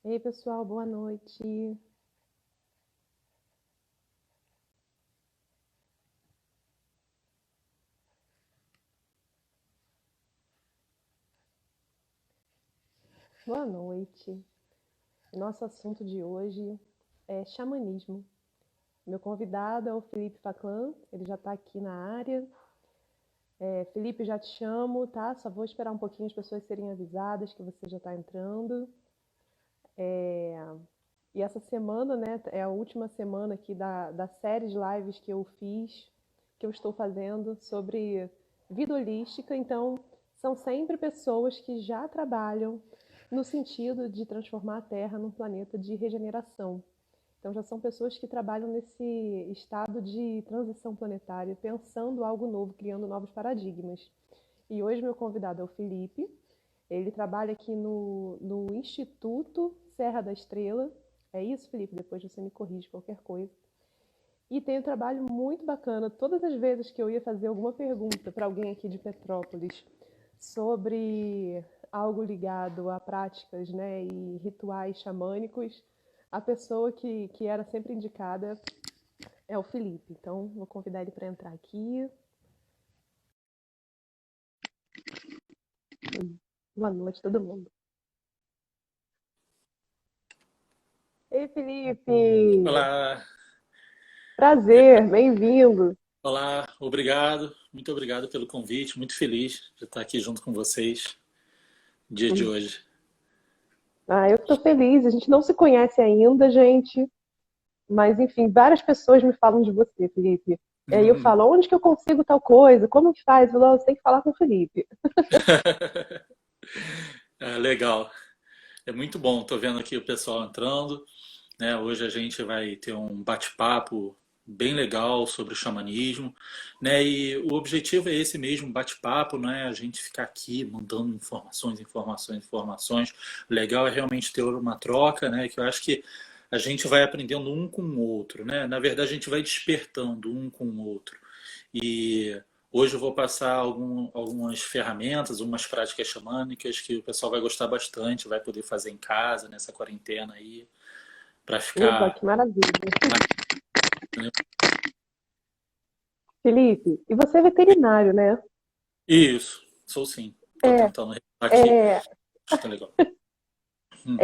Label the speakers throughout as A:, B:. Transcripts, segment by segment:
A: Ei, pessoal, boa noite. Boa noite. Nosso assunto de hoje é xamanismo. Meu convidado é o Felipe Faclan, ele já está aqui na área. Felipe, já te chamo, tá? Só vou esperar um pouquinho as pessoas serem avisadas que você já está entrando. E essa semana, né, é a última semana aqui da série de lives que eu fiz, que eu estou fazendo sobre vida holística. Então, são sempre pessoas que já trabalham no sentido de transformar a Terra num planeta de regeneração. Então, já são pessoas que trabalham nesse estado de transição planetária, pensando algo novo, criando novos paradigmas. E hoje meu convidado é o Felipe. Ele trabalha aqui no Instituto Serra da Estrela. É isso, Felipe? Depois você me corrige qualquer coisa. E tem um trabalho muito bacana. Todas as vezes que eu ia fazer alguma pergunta para alguém aqui de Petrópolis sobre algo ligado a práticas, né, e rituais xamânicos, a pessoa que era sempre indicada é o Felipe. Então, vou convidar ele para entrar aqui. Boa noite, todo mundo. Ei, Felipe!
B: Olá,
A: Prazer, bem-vindo.
B: olá, obrigado, muito obrigado pelo convite, muito feliz de estar aqui junto com vocês no dia de hoje.
A: Ah, eu estou feliz. A gente não se conhece ainda, gente, mas enfim, várias pessoas me falam de você, Felipe. E aí eu falo, onde que eu consigo tal coisa? Como que faz? Eu falo, você tem que falar com o Felipe.
B: Legal, é muito bom, estou vendo aqui o pessoal entrando, né? Hoje a gente vai ter um bate-papo bem legal sobre o xamanismo, né? E o objetivo é esse mesmo, bate-papo, não é a gente ficar aqui mandando informações, informações, informações. O legal é realmente ter uma troca, né? Que eu acho que a gente vai aprendendo um com o outro, né? Na verdade, a gente vai despertando um com o outro. E hoje eu vou passar algumas ferramentas, umas práticas xamânicas que o pessoal vai gostar bastante, vai poder fazer em casa, nessa quarentena aí, para
A: Eba,
B: ficar
A: que maravilha.
B: mais.
A: Felipe, e você é veterinário, né?
B: Isso, sou sim. Estou
A: É,
B: tentando aqui.
A: é,
B: Acho que tá legal. Hum,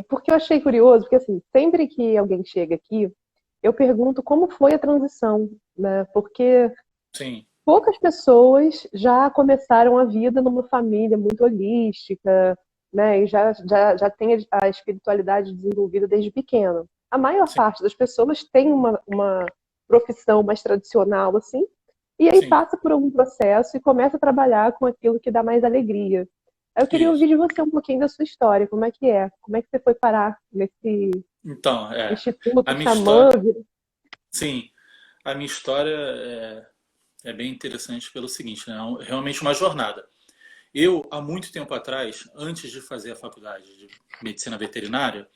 A: porque eu achei curioso, porque assim, sempre que alguém chega aqui, eu pergunto como foi a transição, né? Porque
B: sim,
A: poucas pessoas já começaram a vida numa família muito holística, né? E já tem a espiritualidade desenvolvida desde pequeno. A maior
B: sim,
A: parte das pessoas tem uma profissão mais tradicional, assim, e aí
B: sim.
A: passa por algum processo e começa a trabalhar com aquilo que dá mais alegria. Eu queria ouvir
B: Isso.
A: de você um pouquinho da sua história, como é que é? Como é que você foi parar nesse
B: Então,
A: instituto
B: a minha
A: xamã?
B: história, sim, a minha história é bem interessante pelo seguinte, né? É realmente uma jornada. Eu, há muito tempo atrás, antes de fazer a faculdade de medicina veterinária,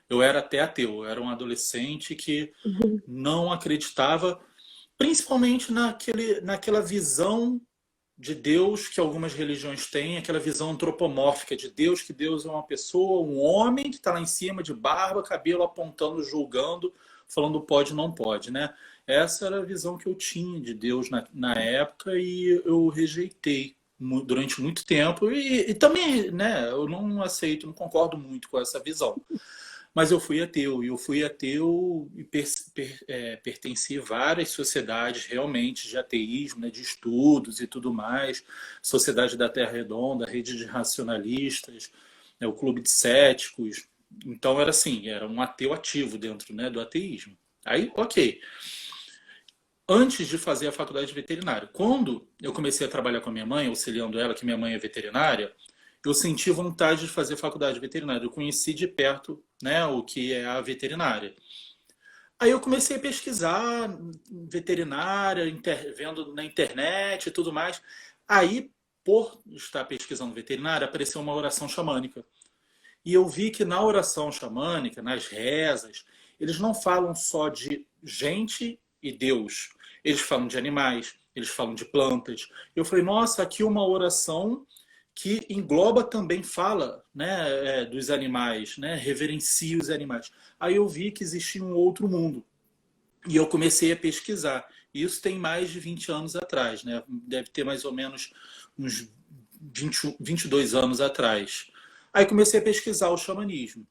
B: eu era até ateu. Eu era um adolescente que não acreditava, principalmente naquela visão de Deus que algumas religiões têm, aquela visão antropomórfica de Deus, que Deus é uma pessoa, um homem que está lá em cima de barba, cabelo apontando, julgando, falando pode, não pode, né? Essa era a visão que eu tinha de Deus na época e eu rejeitei durante muito tempo e também, né, eu não aceito, não concordo muito com essa visão. Mas eu fui ateu, e eu fui ateu e pertenci a várias sociedades realmente de ateísmo, né, de estudos e tudo mais. Sociedade da Terra Redonda, rede de racionalistas, né, o Clube de Céticos. Então era assim, era um ateu ativo dentro, né, do ateísmo. Aí, ok. Antes de fazer a faculdade de veterinário, quando eu comecei a trabalhar com a minha mãe, auxiliando ela, que minha mãe é veterinária, eu senti vontade de fazer faculdade de veterinária. Eu conheci de perto, né, o que é a veterinária. Aí eu comecei a pesquisar veterinária, vendo na internet e tudo mais. Aí, por estar pesquisando veterinária, apareceu uma oração xamânica. E eu vi que na oração xamânica, nas rezas, eles não falam só de gente e Deus. Eles falam de animais, eles falam de plantas. Eu falei, nossa, aqui uma oração que engloba também, fala, né, dos animais, né, reverencia os animais. Aí eu vi que existia um outro mundo e eu comecei a pesquisar. Isso tem mais de 20 anos atrás, né? Deve ter mais ou menos uns 22 anos atrás. Aí comecei a pesquisar o xamanismo.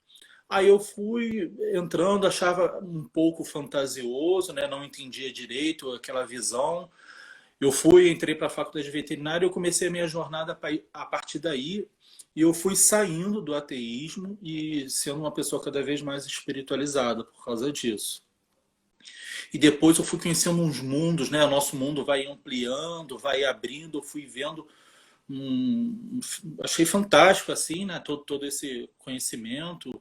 B: Aí eu fui entrando, achava um pouco fantasioso, né? Não entendia direito aquela visão. Eu fui, entrei para a faculdade de veterinária e eu comecei a minha jornada a partir daí. E eu fui saindo do ateísmo e sendo uma pessoa cada vez mais espiritualizada por causa disso. E depois eu fui conhecendo uns mundos, né? O nosso mundo vai ampliando, vai abrindo, eu fui vendo achei fantástico assim, né? Todo esse conhecimento.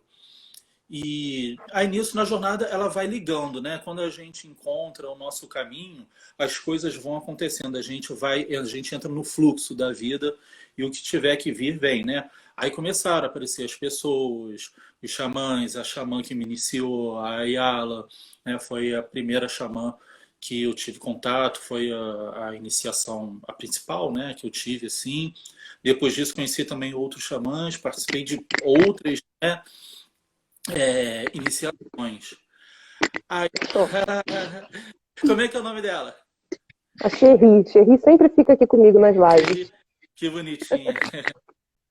B: E aí nisso, na jornada, ela vai ligando, né? Quando a gente encontra o nosso caminho, as coisas vão acontecendo, a gente entra no fluxo da vida e o que tiver que vir, vem, né? Aí começaram a aparecer as pessoas, os xamãs, a xamã que me iniciou, a Ayala, né? Foi a primeira xamã que eu tive contato, foi a iniciação, a principal, né? Que eu tive, assim. Depois disso, conheci também outros xamãs, participei de outras, né? Iniciações. Aí,
A: Show.
B: como é que é o nome dela?
A: A Cherry. Cherry sempre fica aqui comigo nas lives.
B: Que bonitinha.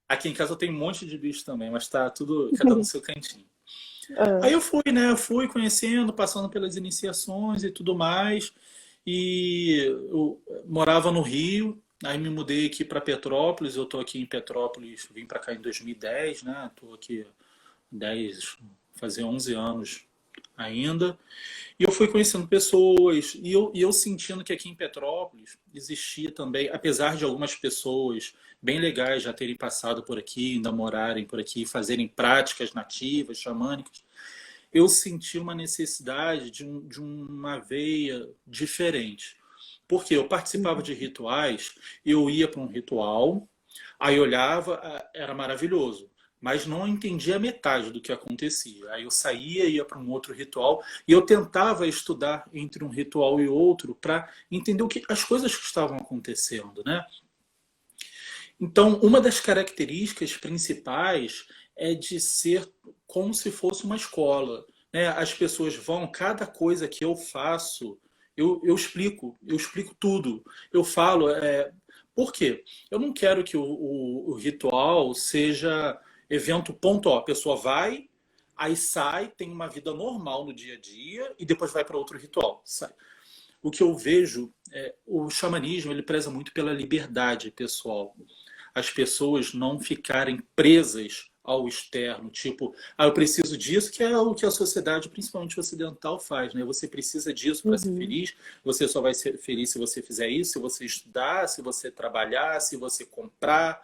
B: Aqui em casa eu tenho um monte de bicho também, mas tá tudo, cada um no seu cantinho.
A: Ah,
B: Aí eu fui, né? Eu fui conhecendo, passando pelas iniciações e tudo mais. E eu morava no Rio, aí me mudei aqui para Petrópolis. Eu tô aqui em Petrópolis, vim para cá em 2010, né? Tô aqui 10, fazer 11 anos ainda. E eu fui conhecendo pessoas, e eu sentindo que aqui em Petrópolis existia também, apesar de algumas pessoas bem legais já terem passado por aqui, ainda morarem por aqui, fazerem práticas nativas, xamânicas, eu senti uma necessidade de uma veia diferente. Porque eu participava de rituais, eu ia para um ritual, aí olhava, era maravilhoso, mas não entendia metade do que acontecia. Aí eu saía, ia para um outro ritual e eu tentava estudar entre um ritual e outro para entender as coisas que estavam acontecendo, né? Então, uma das características principais é de ser como se fosse uma escola, né? As pessoas vão, cada coisa que eu faço, eu explico tudo. Eu falo, por quê? Eu não quero que o ritual seja evento pontual. A pessoa vai, aí sai, tem uma vida normal no dia a dia e depois vai para outro ritual. Sai. O que eu vejo, o xamanismo ele preza muito pela liberdade pessoal. As pessoas não ficarem presas ao externo, tipo, eu preciso disso, que é o que a sociedade, principalmente ocidental, faz, né? Você precisa disso para ser
A: uhum,
B: feliz, você só vai ser feliz se você fizer isso, se você estudar, se você trabalhar, se você comprar.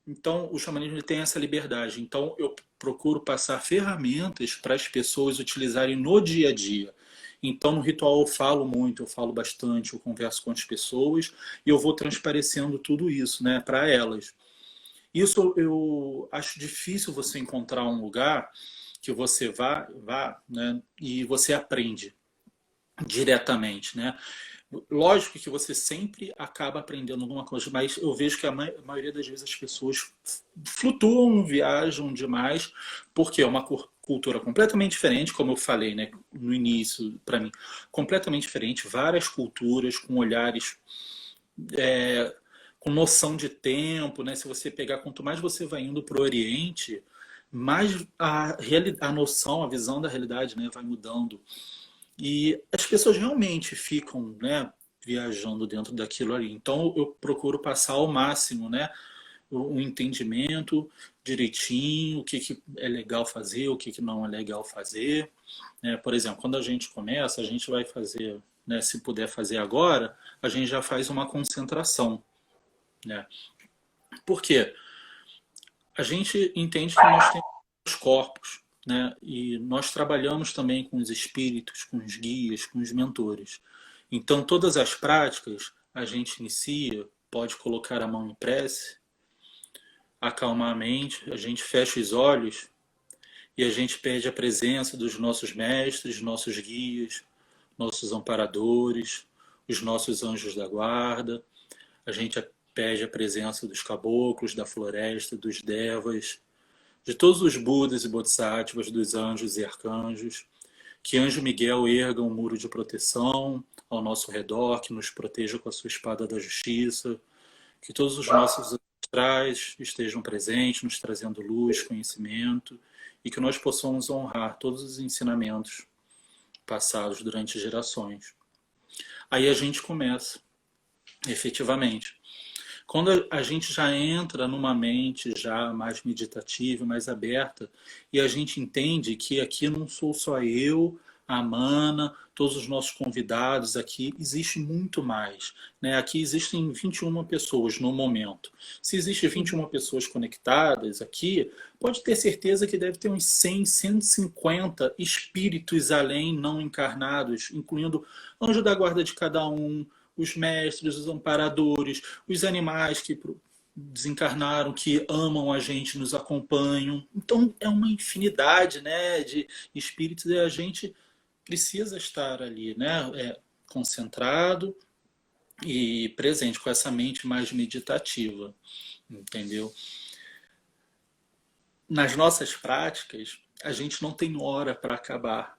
B: Então, o xamanismo ele tem essa liberdade. Então, eu procuro passar ferramentas para as pessoas utilizarem no dia a dia. Então, no ritual eu falo muito, eu falo bastante, eu converso com as pessoas e eu vou transparecendo tudo isso, né, para elas. Isso eu acho difícil você encontrar um lugar que você vá, né, e você aprende diretamente, né? Lógico que você sempre acaba aprendendo alguma coisa, mas eu vejo que a maioria das vezes as pessoas flutuam, viajam demais, porque é uma cultura completamente diferente, como eu falei, né, no início, para mim, completamente diferente, várias culturas com olhares, com noção de tempo, né? Se você pegar, quanto mais você vai indo para o Oriente, mais a noção, a visão da realidade, né, vai mudando. E as pessoas realmente ficam, né, viajando dentro daquilo ali. Então eu procuro passar ao máximo, né, o entendimento direitinho, o que, que é legal fazer, o que, que não é legal fazer. Né? Por exemplo, quando a gente começa, a gente vai fazer, né, se puder fazer agora, a gente já faz uma concentração. Né? Por quê? A gente entende que nós temos os corpos, né? E nós trabalhamos também com os espíritos, com os guias, com os mentores. Então, todas as práticas a gente inicia, pode colocar a mão em prece, acalmar a mente, a gente fecha os olhos e a gente pede a presença dos nossos mestres, nossos guias, nossos amparadores, os nossos anjos da guarda. A gente pede a presença dos caboclos, da floresta, dos devas, de todos os Budas e Bodhisattvas, dos anjos e arcanjos. Que Anjo Miguel erga um muro de proteção ao nosso redor, que nos proteja com a sua espada da justiça. Que todos os nossos ancestrais estejam presentes, nos trazendo luz, conhecimento, e que nós possamos honrar todos os ensinamentos passados durante gerações. Aí a gente começa, efetivamente. Quando a gente já entra numa mente já mais meditativa, mais aberta, e a gente entende que aqui não sou só eu, a Mana, todos os nossos convidados aqui, existe muito mais. Né? Aqui existem 21 pessoas no momento. Se existem 21 pessoas conectadas aqui, pode ter certeza que deve ter uns 100, 150 espíritos além não encarnados, incluindo anjo da guarda de cada um, os mestres, os amparadores, os animais que desencarnaram, que amam a gente, nos acompanham. Então é uma infinidade, né, de espíritos, e a gente precisa estar ali, né, concentrado e presente com essa mente mais meditativa, entendeu? Nas nossas práticas, a gente não tem hora para acabar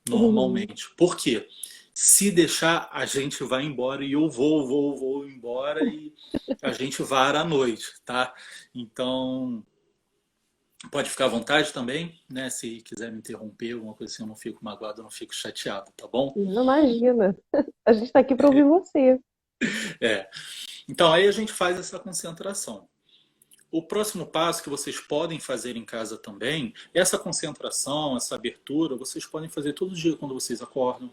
A: Uhum.
B: normalmente. Por quê? Se deixar, a gente vai embora e eu vou embora e a gente vara à noite, tá? Então, pode ficar à vontade também, né? Se quiser me interromper, alguma coisa assim, eu não fico magoado, eu não fico chateado, tá bom?
A: Não, imagina. A gente está aqui para ouvir você.
B: É. Então, aí a gente faz essa concentração. O próximo passo que vocês podem fazer em casa também, essa concentração, essa abertura, vocês podem fazer todo dia quando vocês acordam,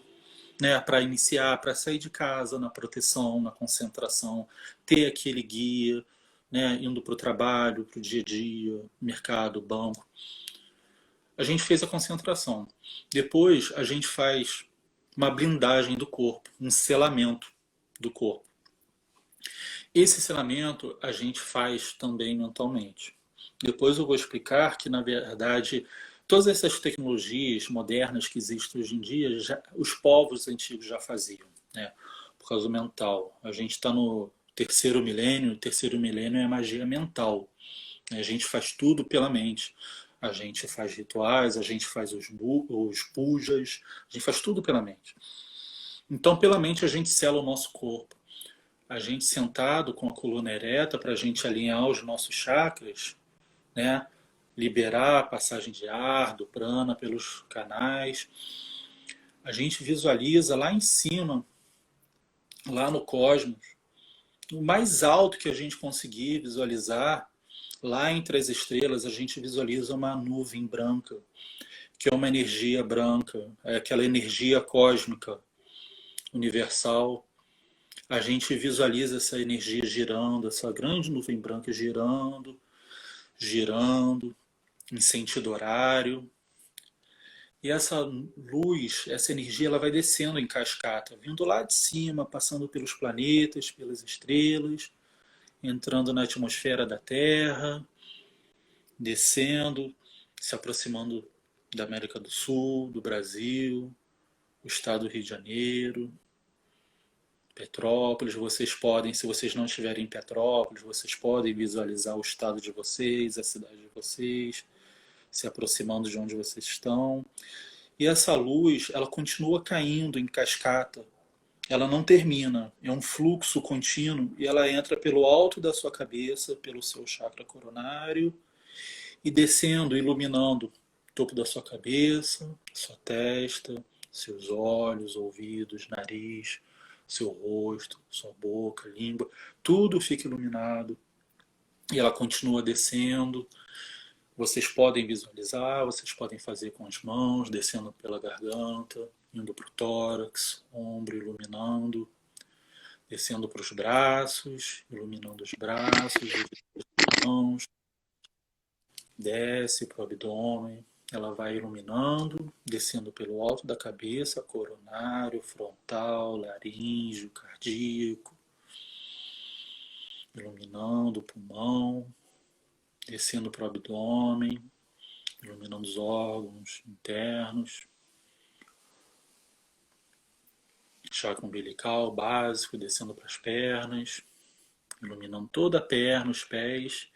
B: né, para iniciar, para sair de casa, na proteção, na concentração, ter aquele guia, né, indo para o trabalho, para o dia a dia, mercado, banco. A gente fez a concentração. Depois a gente faz uma blindagem do corpo, um selamento do corpo. Esse selamento a gente faz também mentalmente. Depois eu vou explicar que, na verdade, todas essas tecnologias modernas que existem hoje em dia, os povos antigos já faziam, né? Por causa do mental. A gente está no o terceiro milênio é magia mental. A gente faz tudo pela mente. A gente faz rituais, a gente faz os pujas, a gente faz tudo pela mente. Então, pela mente, a gente sela o nosso corpo. A gente sentado com a coluna ereta para a gente alinhar os nossos chakras, né? Liberar a passagem de ar, do prana pelos canais. A gente visualiza lá em cima, lá no cosmos, o mais alto que a gente conseguir visualizar, lá entre as estrelas, a gente visualiza uma nuvem branca, que é uma energia branca, é aquela energia cósmica, universal. A gente visualiza essa energia girando, essa grande nuvem branca girando, girando em sentido horário. E essa luz, essa energia, ela vai descendo em cascata, vindo lá de cima, passando pelos planetas, pelas estrelas, entrando na atmosfera da Terra, descendo, se aproximando da América do Sul, do Brasil, o estado do Rio de Janeiro, Petrópolis. Vocês podem, se vocês não estiverem em Petrópolis, vocês podem visualizar o estado de vocês, a cidade de vocês, se aproximando de onde vocês estão. E essa luz, ela continua caindo em cascata. Ela não termina, é um fluxo contínuo e ela entra pelo alto da sua cabeça, pelo seu chakra coronário e descendo, iluminando o topo da sua cabeça, sua testa, seus olhos, ouvidos, nariz, seu rosto, sua boca, língua, tudo fica iluminado e ela continua descendo. Vocês podem visualizar, vocês podem fazer com as mãos, descendo pela garganta, indo para o tórax, ombro iluminando, descendo para os braços, iluminando os braços, as mãos, desce para o abdômen, ela vai iluminando, descendo pelo alto da cabeça, coronário, frontal, laríngeo, cardíaco, iluminando o pulmão, descendo para o abdômen, iluminando os órgãos internos, chakra umbilical básico, descendo para as pernas, iluminando toda a perna, os pés,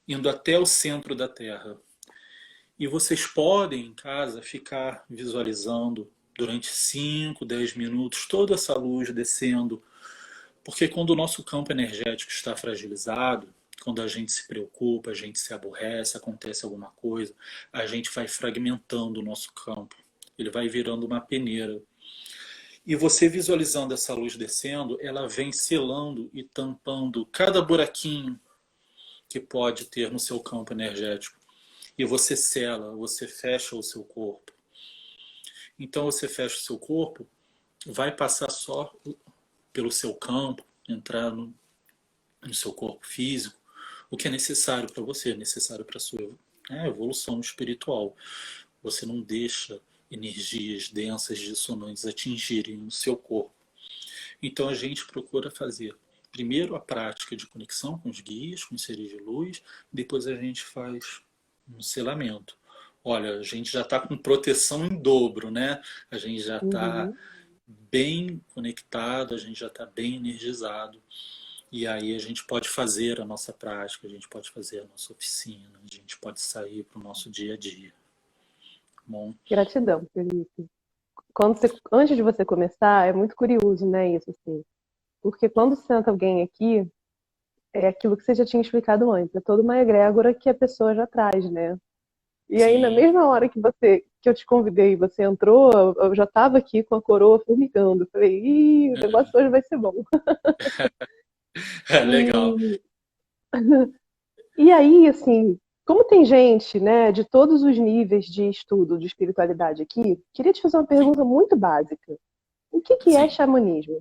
B: indo até o centro da Terra. E vocês podem, em casa, ficar visualizando durante 5, 10 minutos toda essa luz descendo, porque quando o nosso campo energético está fragilizado, quando a gente se preocupa, a gente se aborrece, acontece alguma coisa, a gente vai fragmentando o nosso campo. Ele vai virando uma peneira. E você visualizando essa luz descendo, ela vem selando e tampando cada buraquinho que pode ter no seu campo energético. E você sela, você fecha o seu corpo. Então você fecha o seu corpo, vai passar só pelo seu campo, entrar no seu corpo físico, o que é necessário para você, necessário para a sua evolução espiritual. Você não deixa energias densas, dissonantes atingirem o seu corpo. Então a gente procura fazer primeiro a prática de conexão com os guias, com os seres de luz, depois a gente faz um selamento. Olha, a gente já está com proteção em dobro, né? A gente já está bem conectado, a gente já está bem energizado. E aí a gente pode fazer a nossa prática, a gente pode fazer a nossa oficina, a gente pode sair para o nosso dia a dia. Bom.
A: Gratidão, Felipe. Antes de você começar, é muito curioso, né, isso assim. Porque quando senta alguém aqui, é aquilo que você já tinha explicado antes, é toda uma egrégora que a pessoa já traz, né? E aí, na mesma hora que eu te convidei, você entrou, eu já estava aqui com a coroa formigando. Falei, ih, o negócio hoje vai ser bom.
B: Legal.
A: E aí, assim, como tem gente, né, de todos os níveis de estudo de espiritualidade aqui, queria te fazer uma pergunta muito básica. O que é xamanismo?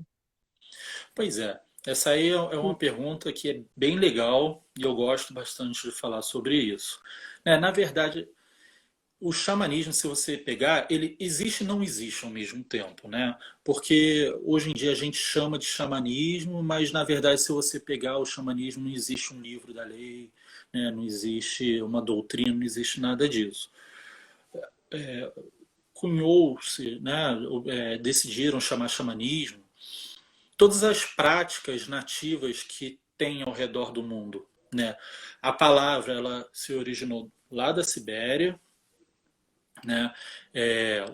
B: Pois é, essa aí é uma pergunta que é bem legal e eu gosto bastante de falar sobre isso. Na verdade, o xamanismo, se você pegar, ele existe e não existe ao mesmo tempo, né? Porque hoje em dia a gente chama de xamanismo, mas na verdade, se você pegar o xamanismo, não existe um livro da lei, né? Não existe uma doutrina, não existe nada disso. Cunhou-se, né? Decidiram chamar xamanismo todas as práticas nativas que tem ao redor do mundo, né? A palavra ela se originou lá da Sibéria, né?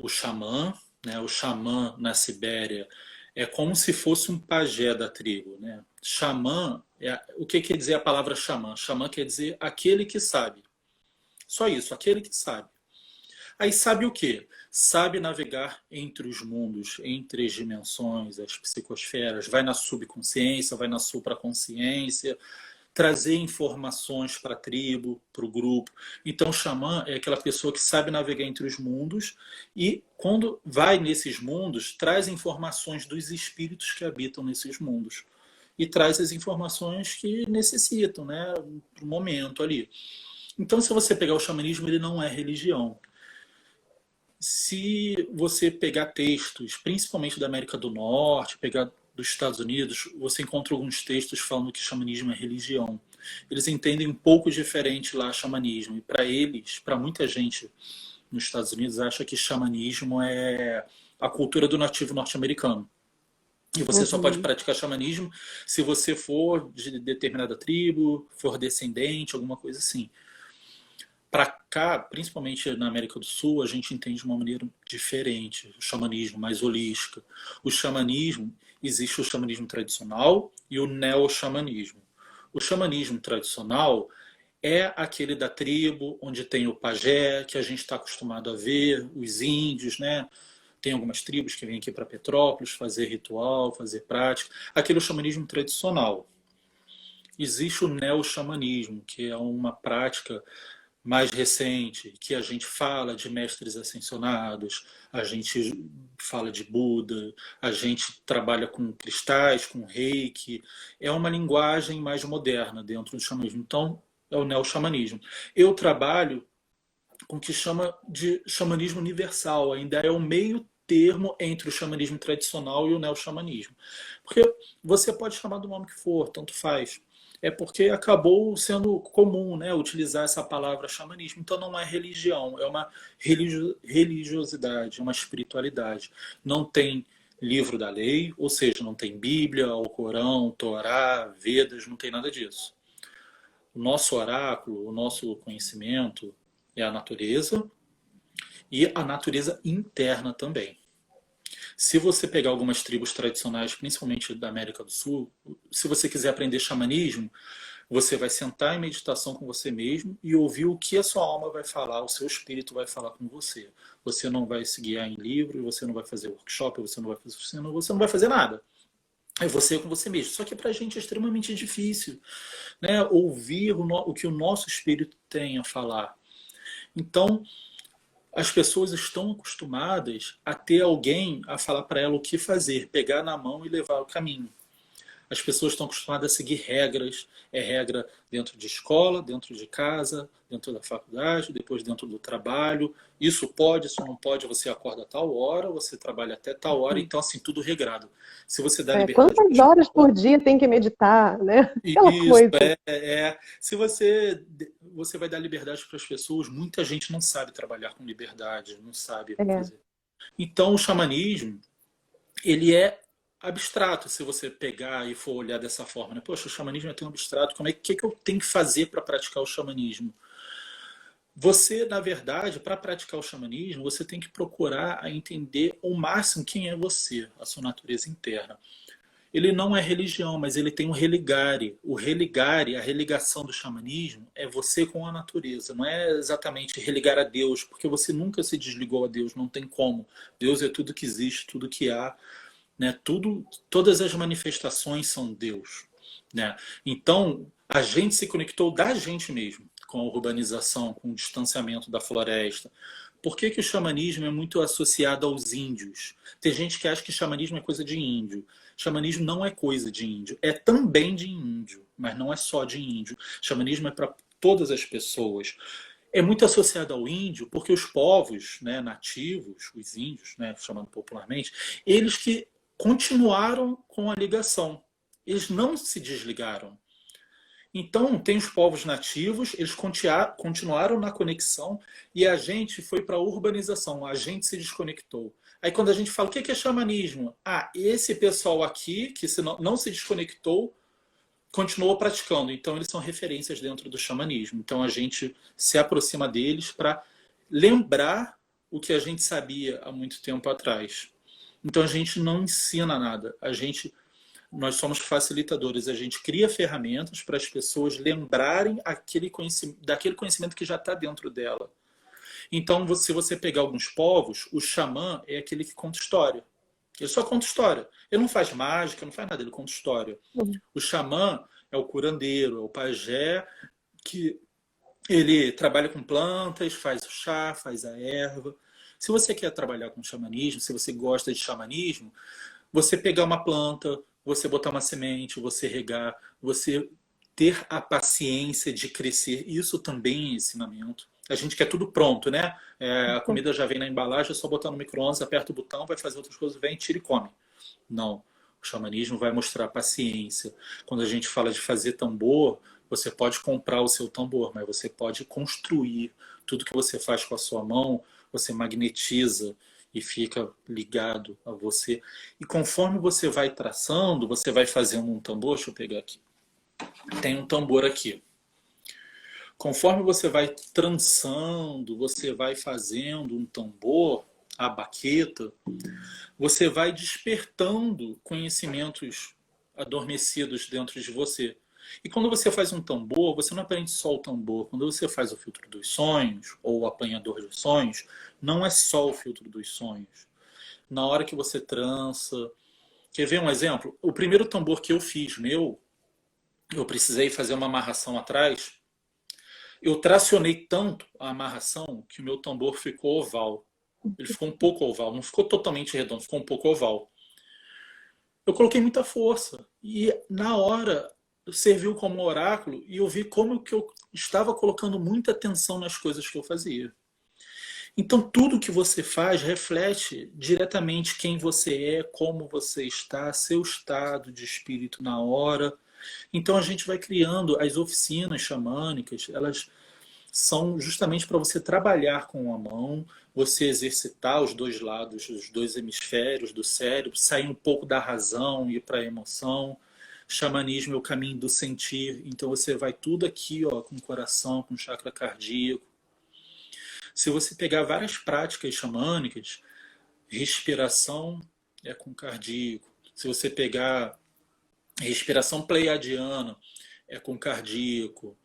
B: O xamã, né? O xamã na Sibéria é como se fosse um pajé da tribo, né? Xamã, o que quer dizer a palavra xamã? Xamã quer dizer aquele que sabe. Só isso, aquele que sabe. Aí sabe o quê? Sabe navegar entre os mundos, entre as dimensões, as psicosferas, vai na subconsciência, vai na supraconsciência, trazer informações para a tribo, para o grupo. Então, o xamã é aquela pessoa que sabe navegar entre os mundos e, quando vai nesses mundos, traz informações dos espíritos que habitam nesses mundos. E traz as informações que necessitam, né, para o momento ali. Então, se você pegar o xamanismo, ele não é religião. Se você pegar textos, principalmente da América do Norte, pegar dos Estados Unidos, você encontra alguns textos falando que xamanismo é religião. Eles entendem um pouco diferente lá xamanismo. E para eles, para muita gente nos Estados Unidos, acha que xamanismo é a cultura do nativo norte-americano. E você só pode praticar xamanismo se você for de determinada tribo, for descendente, alguma coisa assim. Para cá, principalmente na América do Sul, a gente entende de uma maneira diferente, o xamanismo mais holístico. O xamanismo, existe o xamanismo tradicional e o neo-xamanismo. O xamanismo tradicional é aquele da tribo, onde tem o pajé, que a gente está acostumado a ver, os índios, né? Tem algumas tribos que vêm aqui para Petrópolis fazer ritual, fazer prática. Aquele é o xamanismo tradicional. Existe o neo-xamanismo, que é uma prática mais recente, que a gente fala de mestres ascensionados, a gente fala de Buda, a gente trabalha com cristais, com reiki. É uma linguagem mais moderna dentro do xamanismo. Então, é o neo-xamanismo. Eu trabalho com o que chama de xamanismo universal, ainda é o meio termo entre o xamanismo tradicional e o neo-xamanismo. Porque você pode chamar do nome que for, tanto faz. É porque acabou sendo comum, né, utilizar essa palavra xamanismo. Então não é religião, é uma religiosidade, uma espiritualidade. Não tem livro da lei, ou seja, não tem Bíblia, Alcorão, Torá, Vedas, não tem nada disso. O nosso oráculo, o nosso conhecimento é a natureza e a natureza interna também. Se você pegar algumas tribos tradicionais, principalmente da América do Sul, se você quiser aprender xamanismo, você vai sentar em meditação com você mesmo e ouvir o que a sua alma vai falar, o seu espírito vai falar com você. Você não vai se guiar em livro, você não vai fazer workshop, você não vai fazer nada. É você com você mesmo. Só que para a gente é extremamente difícil, né, ouvir o que o nosso espírito tem a falar. Então, as pessoas estão acostumadas a ter alguém a falar para ela o que fazer, pegar na mão e levar o caminho. As pessoas estão acostumadas a seguir regras. É regra dentro de escola, dentro de casa, dentro da faculdade, depois dentro do trabalho. Isso pode, isso não pode. Você acorda a tal hora, você trabalha até tal hora. Então, assim, tudo regrado. Se você dá liberdade...
A: Quantas horas por dia tem que meditar, né? Aquela
B: Isso,
A: coisa.
B: Se você vai dar liberdade para as pessoas, muita gente não sabe trabalhar com liberdade, não sabe fazer. Então, o xamanismo, ele é abstrato, se você pegar e for olhar dessa forma, né? Poxa, o xamanismo é tão abstrato, como é que eu tenho que fazer para praticar o xamanismo? Você, na verdade, para praticar o xamanismo, você tem que procurar entender ao máximo quem é você, a sua natureza interna. Ele não é religião, mas ele tem um religare. O religare, a religação do xamanismo, é você com a natureza. Não é exatamente religar a Deus, porque você nunca se desligou a Deus, não tem como. Deus é tudo que existe, tudo que há. Né? Todas as manifestações são Deus. Né? Então, a gente se conectou da gente mesmo, com a urbanização, com o distanciamento da floresta. Por que o xamanismo é muito associado aos índios? Tem gente que acha que xamanismo é coisa de índio. Xamanismo não é coisa de índio. É também de índio, mas não é só de índio. Xamanismo é para todas as pessoas. É muito associado ao índio porque os povos, né, nativos, os índios, né, chamando popularmente, eles que continuaram com a ligação. Eles não se desligaram. Então, tem os povos nativos, eles continuaram na conexão e a gente foi para a urbanização, a gente se desconectou. Aí, quando a gente fala, o que é xamanismo? Esse pessoal aqui, que não se desconectou, continuou praticando. Então, eles são referências dentro do xamanismo. Então, a gente se aproxima deles para lembrar o que a gente sabia há muito tempo atrás. Então, a gente não ensina nada. Nós somos facilitadores. A gente cria ferramentas para as pessoas lembrarem daquele conhecimento que já está dentro dela. Então, se você pegar alguns povos, o xamã é aquele que conta história. Ele só conta história. Ele não faz mágica, não faz nada, ele conta história. O xamã é o curandeiro, é o pajé, que ele trabalha com plantas, faz o chá, faz a erva. Se você quer trabalhar com xamanismo, se você gosta de xamanismo, você pegar uma planta, você botar uma semente, você regar, você ter a paciência de crescer. Isso também é ensinamento. A gente quer tudo pronto, né? A comida já vem na embalagem, é só botar no micro-ondas, aperta o botão, vai fazer outras coisas, vem, tira e come. Não. O xamanismo vai mostrar paciência. Quando a gente fala de fazer tambor, você pode comprar o seu tambor, mas você pode construir. Tudo que você faz com a sua mão, você magnetiza e fica ligado a você. E conforme você vai traçando, você vai fazendo um tambor. Deixa eu pegar aqui. Tem um tambor aqui. Conforme você vai trançando, você vai fazendo um tambor, a baqueta, você vai despertando conhecimentos adormecidos dentro de você. E quando você faz um tambor, você não aprende só o tambor. Quando você faz o filtro dos sonhos, ou o apanhador de sonhos, não é só o filtro dos sonhos. Na hora que você trança... Quer ver um exemplo? O primeiro tambor que eu fiz, eu precisei fazer uma amarração atrás. Eu tracionei tanto a amarração que o meu tambor ficou oval. Ele ficou um pouco oval, não ficou totalmente redondo, ficou um pouco oval. Eu coloquei muita força e na hora serviu como oráculo e eu vi como que eu estava colocando muita atenção nas coisas que eu fazia. Então tudo que você faz reflete diretamente quem você é, como você está, seu estado de espírito na hora. Então a gente vai criando as oficinas xamânicas, são justamente para você trabalhar com a mão, você exercitar os dois lados, os dois hemisférios do cérebro, sair um pouco da razão e ir para a emoção. Xamanismo é o caminho do sentir, então você vai tudo aqui, ó, com o coração, com o chakra cardíaco. Se você pegar várias práticas xamânicas, respiração é com cardíaco. Se você pegar respiração pleiadiana, é com cardíaco.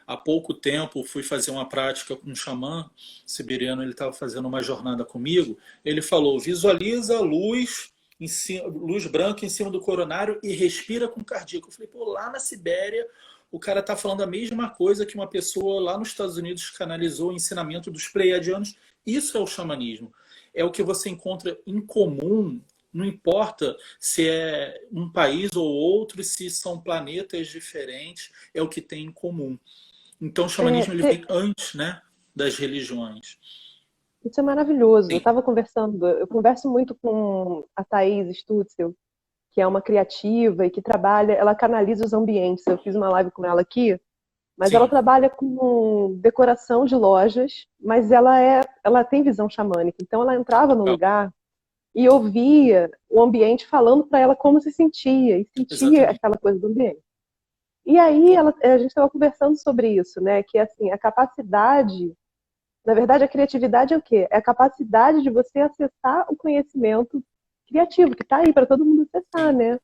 B: Há pouco tempo fui fazer uma prática com um xamã siberiano, ele estava fazendo uma jornada comigo. Ele falou: visualiza a luz, luz branca em cima do coronário e respira com cardíaco. Eu falei: pô, lá na Sibéria o cara está falando a mesma coisa que uma pessoa lá nos Estados Unidos canalizou o ensinamento dos pleiadianos. Isso é o xamanismo. É o que você encontra em comum. Não importa se é um país ou outro, se são planetas diferentes, é o que tem em comum. Então, o xamanismo ele vem antes, né, das religiões.
A: Isso é maravilhoso.
B: Sim,
A: Eu converso muito com a Thaís Stutzel, que é uma criativa e que trabalha, ela canaliza os ambientes. Eu fiz uma live com ela aqui, mas ela
B: sim.
A: trabalha com decoração de lojas, mas ela tem visão xamânica. Então ela entrava no lugar e ouvia o ambiente falando para ela como se sentia, e sentia
B: Exatamente.
A: aquela coisa do ambiente. E aí a gente estava conversando sobre isso, né? Que assim, a capacidade, na verdade, a criatividade é o quê? É a capacidade de você acessar o conhecimento criativo, que está aí para todo mundo acessar,
B: Sim.
A: né?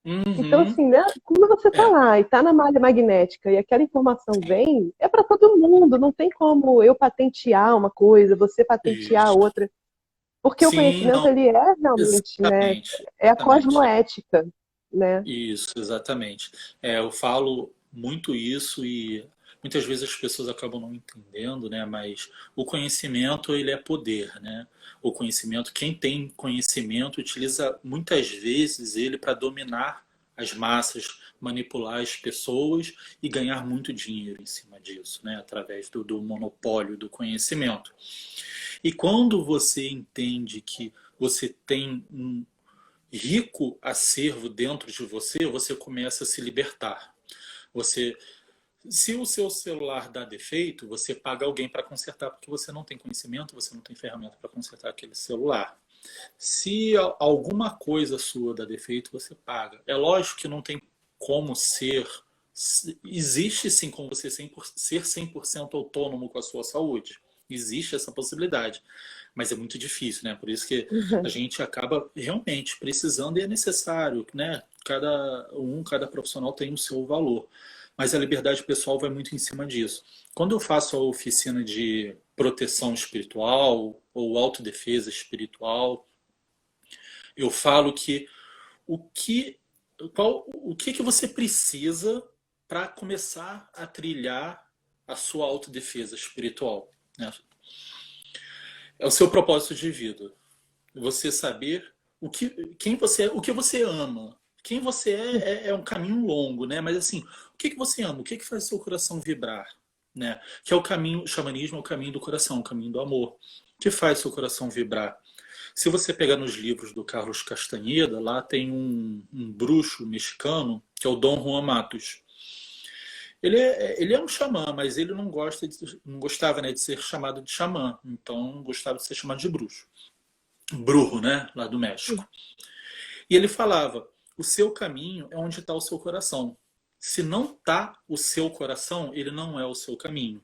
A: Então,
B: Uhum.
A: assim, né? Quando você está
B: É,
A: lá e está na malha magnética e aquela informação vem, é para todo mundo. Não tem como eu patentear uma coisa, você patentear
B: isso.
A: outra, porque o
B: Sim,
A: conhecimento
B: não,
A: ele é realmente, né?
B: exatamente.
A: É a
B: Exatamente.
A: cosmoética, né?
B: Isso, exatamente. Eu falo muito isso e muitas vezes as pessoas acabam não entendendo, né? Mas o conhecimento, ele é poder, né? O conhecimento, quem tem conhecimento utiliza muitas vezes ele para dominar as massas, manipular as pessoas e ganhar muito dinheiro em cima disso, né? Através do monopólio do conhecimento. E quando você entende que você tem um rico acervo dentro de você, você começa a se libertar. Você, se o seu celular dá defeito, você paga alguém para consertar, porque você não tem conhecimento, você não tem ferramenta para consertar aquele celular. Se alguma coisa sua dá defeito, você paga. É lógico que não tem como ser. Existe sim como você ser 100% autônomo com a sua saúde. Existe essa possibilidade. Mas é muito difícil, né? Por isso que a gente acaba realmente precisando e é necessário, né? Cada profissional tem o seu valor. Mas a liberdade pessoal vai muito em cima disso. Quando eu faço a oficina de proteção espiritual ou autodefesa espiritual, eu falo que o que, o que você precisa para começar a trilhar a sua autodefesa espiritual, né? É o seu propósito de vida. Você saber quem você é, o que você ama. Quem você é um caminho longo, né? Mas assim, o que você ama? O que faz seu coração vibrar, né? Que é o caminho, o xamanismo é o caminho do coração, o caminho do amor. O que faz seu coração vibrar? Se você pegar nos livros do Carlos Castaneda, lá tem um bruxo mexicano que é o Dom Juan Matos. Ele é um xamã, mas ele não gostava, né, de ser chamado de xamã, então gostava de ser chamado de bruxo. Brujo, né, lá do México. E ele falava: o seu caminho é onde está o seu coração. Se não está o seu coração, ele não é o seu caminho.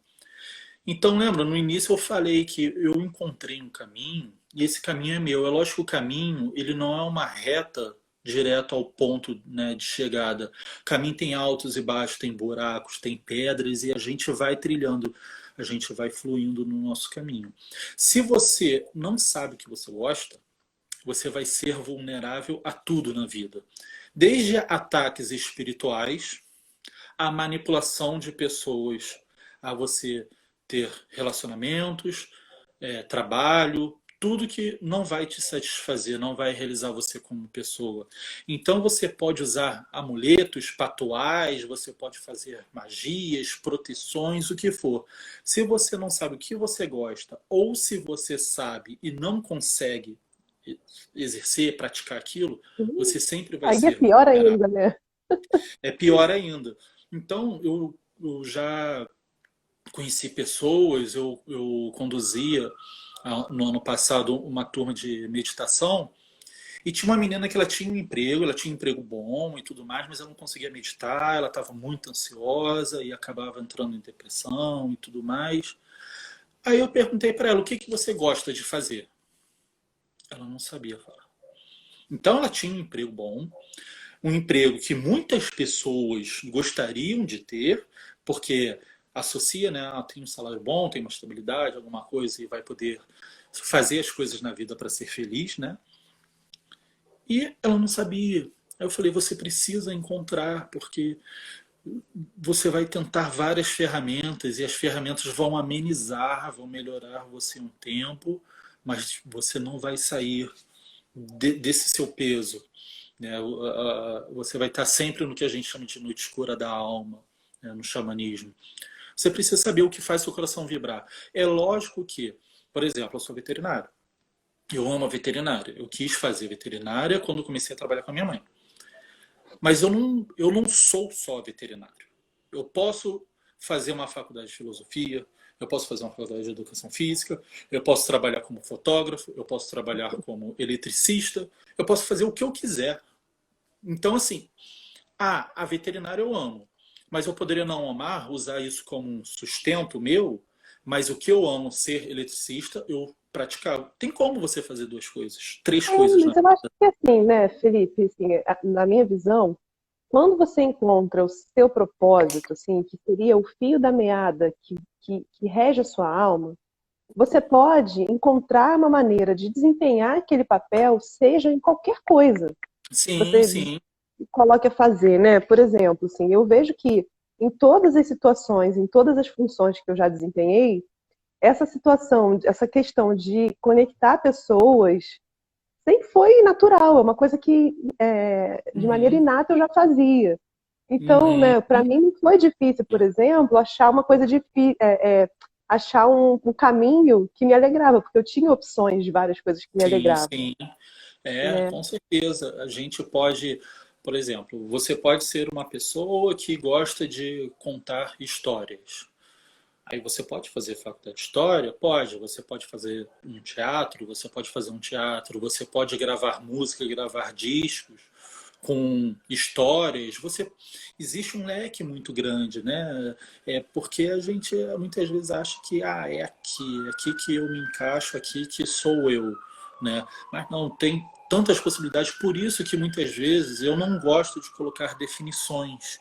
B: Então, lembra, no início eu falei que eu encontrei um caminho e esse caminho é meu. É lógico que o caminho ele não é uma reta direto ao ponto, né, de chegada. O caminho tem altos e baixos, tem buracos, tem pedras e a gente vai trilhando, a gente vai fluindo no nosso caminho. Se você não sabe o que você gosta, você vai ser vulnerável a tudo na vida. Desde ataques espirituais, a manipulação de pessoas, a você ter relacionamentos, trabalho, tudo que não vai te satisfazer, não vai realizar você como pessoa. Então você pode usar amuletos, patuais, você pode fazer magias, proteções, o que for. Se você não sabe o que você gosta, ou se você sabe e não consegue exercer, praticar aquilo, você sempre vai
A: Aí é
B: ser
A: pior
B: vulnerável.
A: ainda, né?
B: É pior ainda. Então, eu já conheci pessoas, eu conduzia no ano passado uma turma de meditação e tinha uma menina que ela tinha um emprego bom e tudo mais, mas ela não conseguia meditar, ela estava muito ansiosa e acabava entrando em depressão e tudo mais. Aí eu perguntei para ela, o que que você gosta de fazer? Ela não sabia falar. Então ela tinha um emprego bom, um emprego que muitas pessoas gostariam de ter, porque associa, né? Tem um salário bom, tem uma estabilidade, alguma coisa e vai poder fazer as coisas na vida para ser feliz, né? E ela não sabia. Aí eu falei, você precisa encontrar, porque você vai tentar várias ferramentas e as ferramentas vão amenizar, vão melhorar você um tempo, mas você não vai sair desse seu peso, né? Você vai estar sempre no que a gente chama de noite escura da alma, né? No xamanismo. Você precisa saber o que faz seu coração vibrar. É lógico que, por exemplo, eu sou veterinário. Eu amo a veterinária. Eu quis fazer veterinária quando comecei a trabalhar com a minha mãe. Mas eu não sou só veterinário. Eu posso fazer uma faculdade de filosofia, eu posso fazer uma faculdade de educação física, eu posso trabalhar como fotógrafo, eu posso trabalhar como eletricista, eu posso fazer o que eu quiser. Então, assim, a veterinária eu amo, mas eu poderia não amar, usar isso como um sustento meu, mas o que eu amo, ser eletricista, eu praticava. Tem como você fazer duas coisas, três coisas na
A: Mas eu acho
B: vida?
A: que assim, né, Felipe, assim, na minha visão, quando você encontra o seu propósito, assim, que seria o fio da meada que rege a sua alma, você pode encontrar uma maneira de desempenhar aquele papel, seja em qualquer coisa que
B: Sim,
A: você
B: sim.
A: coloque a fazer, né? Por exemplo, assim, eu vejo que em todas as situações, em todas as funções que eu já desempenhei, essa situação, essa questão de conectar pessoas sempre foi natural, é uma coisa que de maneira
B: Uhum,
A: inata eu já fazia. Então,
B: uhum.
A: né, para mim não foi difícil, por exemplo, achar uma coisa difícil, achar um caminho que me alegrava, porque eu tinha opções de várias coisas que me
B: Sim,
A: alegravam,
B: sim. É,
A: né?
B: com certeza. A gente pode, por exemplo, você pode ser uma pessoa que gosta de contar histórias. Aí você pode fazer faculdade de história? Pode. Você pode fazer um teatro, você pode fazer um teatro, você pode gravar música, gravar discos com histórias. Você existe um leque muito grande, né? É porque a gente muitas vezes acha que é aqui que eu me encaixo, aqui que sou eu, né? Mas não tem tantas possibilidades, por isso que muitas vezes eu não gosto de colocar definições,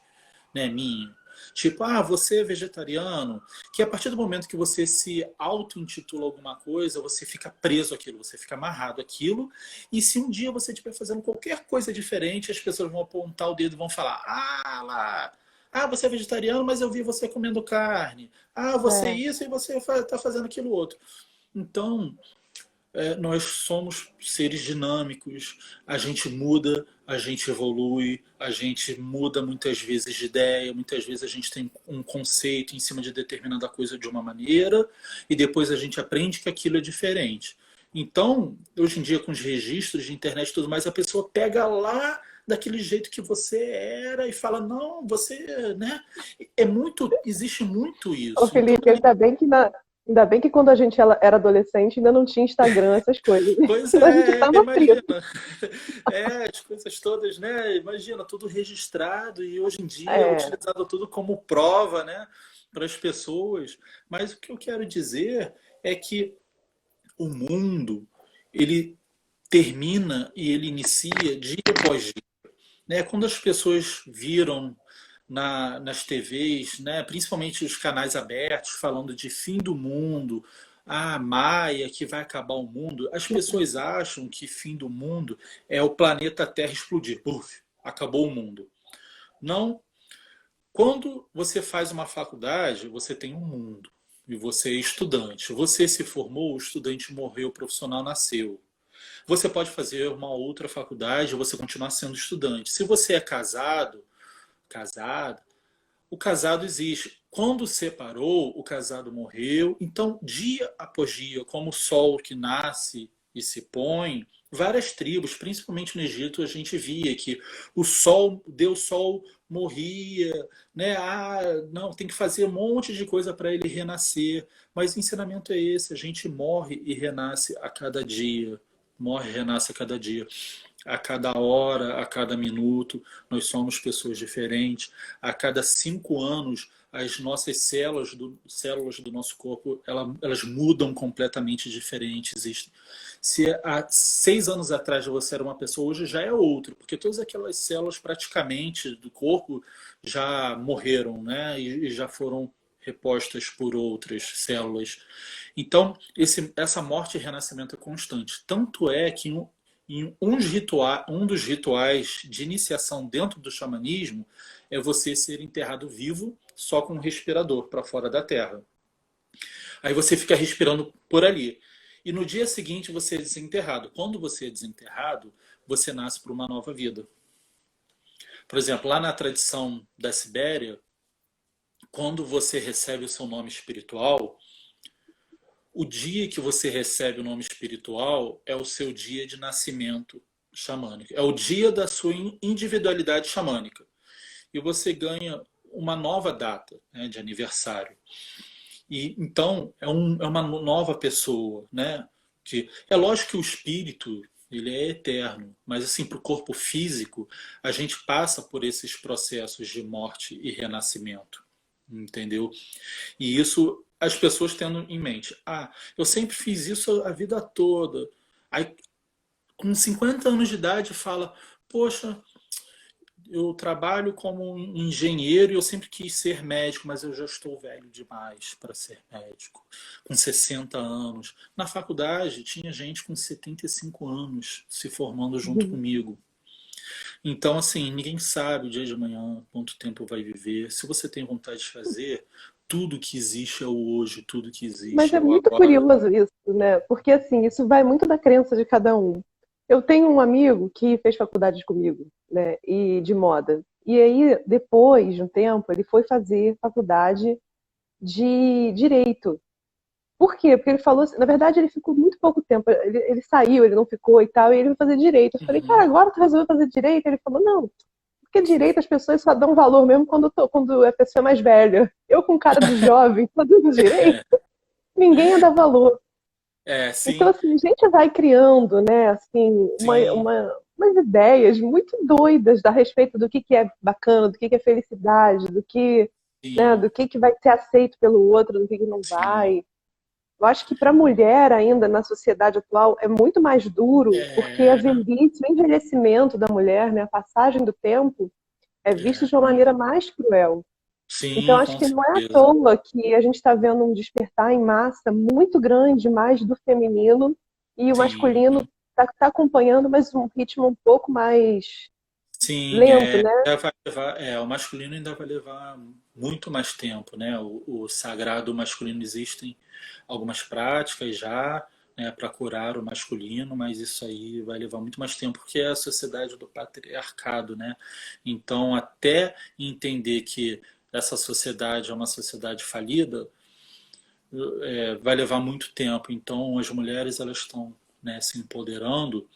B: né, minha. Tipo, você é vegetariano, que a partir do momento que você se auto-intitula alguma coisa, você fica preso àquilo, você fica amarrado àquilo, e se um dia você estiver fazendo qualquer coisa diferente, as pessoas vão apontar o dedo e vão falar, você é vegetariano, mas eu vi você comendo carne. Você
A: É.
B: isso e você está fazendo aquilo outro. Então, nós somos seres dinâmicos, a gente muda, a gente evolui, a gente muda muitas vezes de ideia, muitas vezes a gente tem um conceito em cima de determinada coisa de uma maneira e depois a gente aprende que aquilo é diferente. Então, hoje em dia, com os registros de internet e tudo mais, a pessoa pega lá daquele jeito que você era e fala, não, você, né? Existe muito
A: Ô,
B: isso. Então,
A: Felipe, ainda bem que quando a gente era adolescente ainda não tinha Instagram, essas coisas.
B: pois
A: Senão a gente
B: é,
A: estava
B: imagina.
A: frito.
B: As coisas todas, né? Imagina, tudo registrado e hoje em dia é
A: É,
B: utilizado tudo como prova, né? Para as pessoas. Mas o que eu quero dizer é que o mundo, ele termina e ele inicia dia após dia, né? Quando as pessoas viram nas TVs, né, principalmente os canais abertos, falando de fim do mundo, Maia, que vai acabar o mundo, as pessoas acham que fim do mundo é o planeta Terra explodir. Puf, acabou o mundo. Não. Quando você faz uma faculdade, você tem um mundo. E você é estudante. Você se formou, o estudante morreu, o profissional nasceu. Você pode fazer uma outra faculdade, você continuar sendo estudante. Se você é casada, o casado existe. Quando separou, o casado morreu. Então, dia após dia, como o sol que nasce e se põe, várias tribos, principalmente no Egito, a gente via que o sol, Deus Sol morria, né? Ah, não, tem que fazer um monte de coisa para ele renascer. Mas o ensinamento é esse: a gente morre e renasce a cada dia. Morre e renasce a cada dia. A cada hora, a cada minuto, nós somos pessoas diferentes. A cada 5 anos, as nossas células do nosso corpo, elas mudam completamente diferentes. Se há 6 anos atrás você era uma pessoa, hoje já é outro, porque todas aquelas células praticamente do corpo já morreram, né? E já foram repostas por outras células. Então, essa morte e renascimento é constante. Tanto é que um dos rituais de iniciação dentro do xamanismo é você ser enterrado vivo só com um respirador para fora da terra. Aí você fica respirando por ali. E no dia seguinte você é desenterrado. Quando você é desenterrado, você nasce para uma nova vida. Por exemplo, lá na tradição da Sibéria, quando você recebe o seu nome espiritual, o dia que você recebe o nome espiritual é o seu dia de nascimento xamânico. É o dia da sua individualidade xamânica. E você ganha uma nova data, né, de aniversário. E então é uma nova pessoa, né? Que é lógico que o espírito ele é eterno, mas assim para o corpo físico a gente passa por esses processos de morte e renascimento, entendeu? E isso as pessoas tendo em mente, ah, eu sempre fiz isso a vida toda. Aí com 50 anos de idade fala, poxa, eu trabalho como um engenheiro e eu sempre quis ser médico, mas eu já estou velho demais para ser médico, com 60 anos. Na faculdade tinha gente com 75 anos se formando junto comigo. Então, assim, ninguém sabe o dia de amanhã, quanto tempo vai viver. Se você tem vontade de fazer, tudo que existe é o hoje, tudo que
A: Mas
B: existe
A: é
B: é o
A: muito
B: agora.
A: curioso isso, né? Porque assim, isso vai muito da crença de cada um. Eu tenho um amigo que fez faculdade comigo, né? E de moda. E aí, depois de um tempo, ele foi fazer faculdade de direito. Por quê? Porque ele falou assim, na verdade, ele ficou muito pouco tempo. Ele saiu, ele não ficou e tal, e ele foi fazer direito. Eu falei, cara,
B: Uhum.
A: agora tu resolveu fazer direito? Ele falou, não, porque direito as pessoas só dão valor mesmo quando a pessoa é mais velha. Eu, com cara de jovem, fazendo direito, ninguém ia dar valor. Então,
B: Sim,
A: assim, a gente vai criando, né, assim,
B: sim,
A: umas ideias muito doidas a respeito do que é bacana, do que é felicidade, do que, né,
B: sim,
A: do que vai ser aceito pelo outro, do que não
B: sim.
A: vai. Eu acho que para a mulher ainda na sociedade atual é muito mais duro, porque a
B: É,
A: velhice, o envelhecimento da mulher, né, a passagem do tempo é visto
B: é,
A: de uma maneira mais cruel. Então,
B: sim,
A: acho
B: com
A: que não é à
B: certeza.
A: toa que a gente está vendo um despertar em massa muito grande mais do feminino e o
B: Sim,
A: masculino está acompanhando, mas um ritmo um pouco mais
B: sim,
A: lento, né?
B: o masculino ainda vai levar muito mais tempo, né? O sagrado masculino existem algumas práticas já, né, para curar o masculino, mas isso aí vai levar muito mais tempo, porque é a sociedade do patriarcado, né? Então, até entender que essa sociedade é uma sociedade falida, vai levar muito tempo. Então, as mulheres elas estão, né, se empoderando.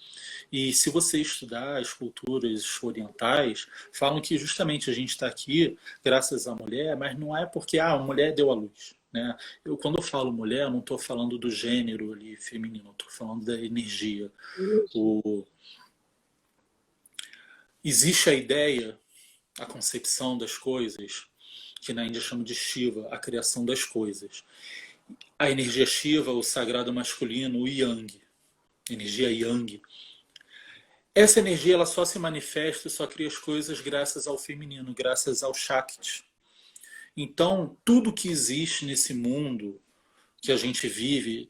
B: E se você estudar as culturas orientais, falam que justamente a gente está aqui graças à mulher, mas não é porque a mulher deu à luz. Né? Quando eu falo mulher, eu não estou falando do gênero ali feminino, estou falando da energia. O, existe a ideia, a concepção das coisas, que na Índia chama de Shiva, a criação das coisas. A energia Shiva, o sagrado masculino, o Yang, energia Yang. Essa energia ela só se manifesta e só cria as coisas graças ao feminino, graças ao Shakti. Então, tudo que existe nesse mundo que a gente vive,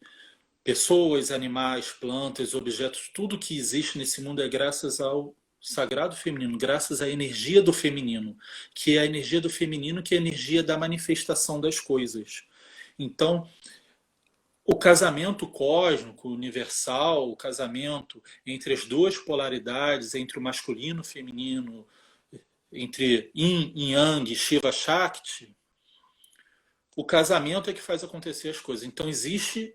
B: pessoas, animais, plantas, objetos, tudo que existe nesse mundo é graças ao sagrado feminino, graças à energia do feminino, que é a energia do feminino, que é a energia da manifestação das coisas. Então, o casamento cósmico, universal, o casamento entre as duas polaridades, entre o masculino e o feminino, entre Yin e Yang, Shiva Shakti, o casamento é que faz acontecer as coisas. Então existe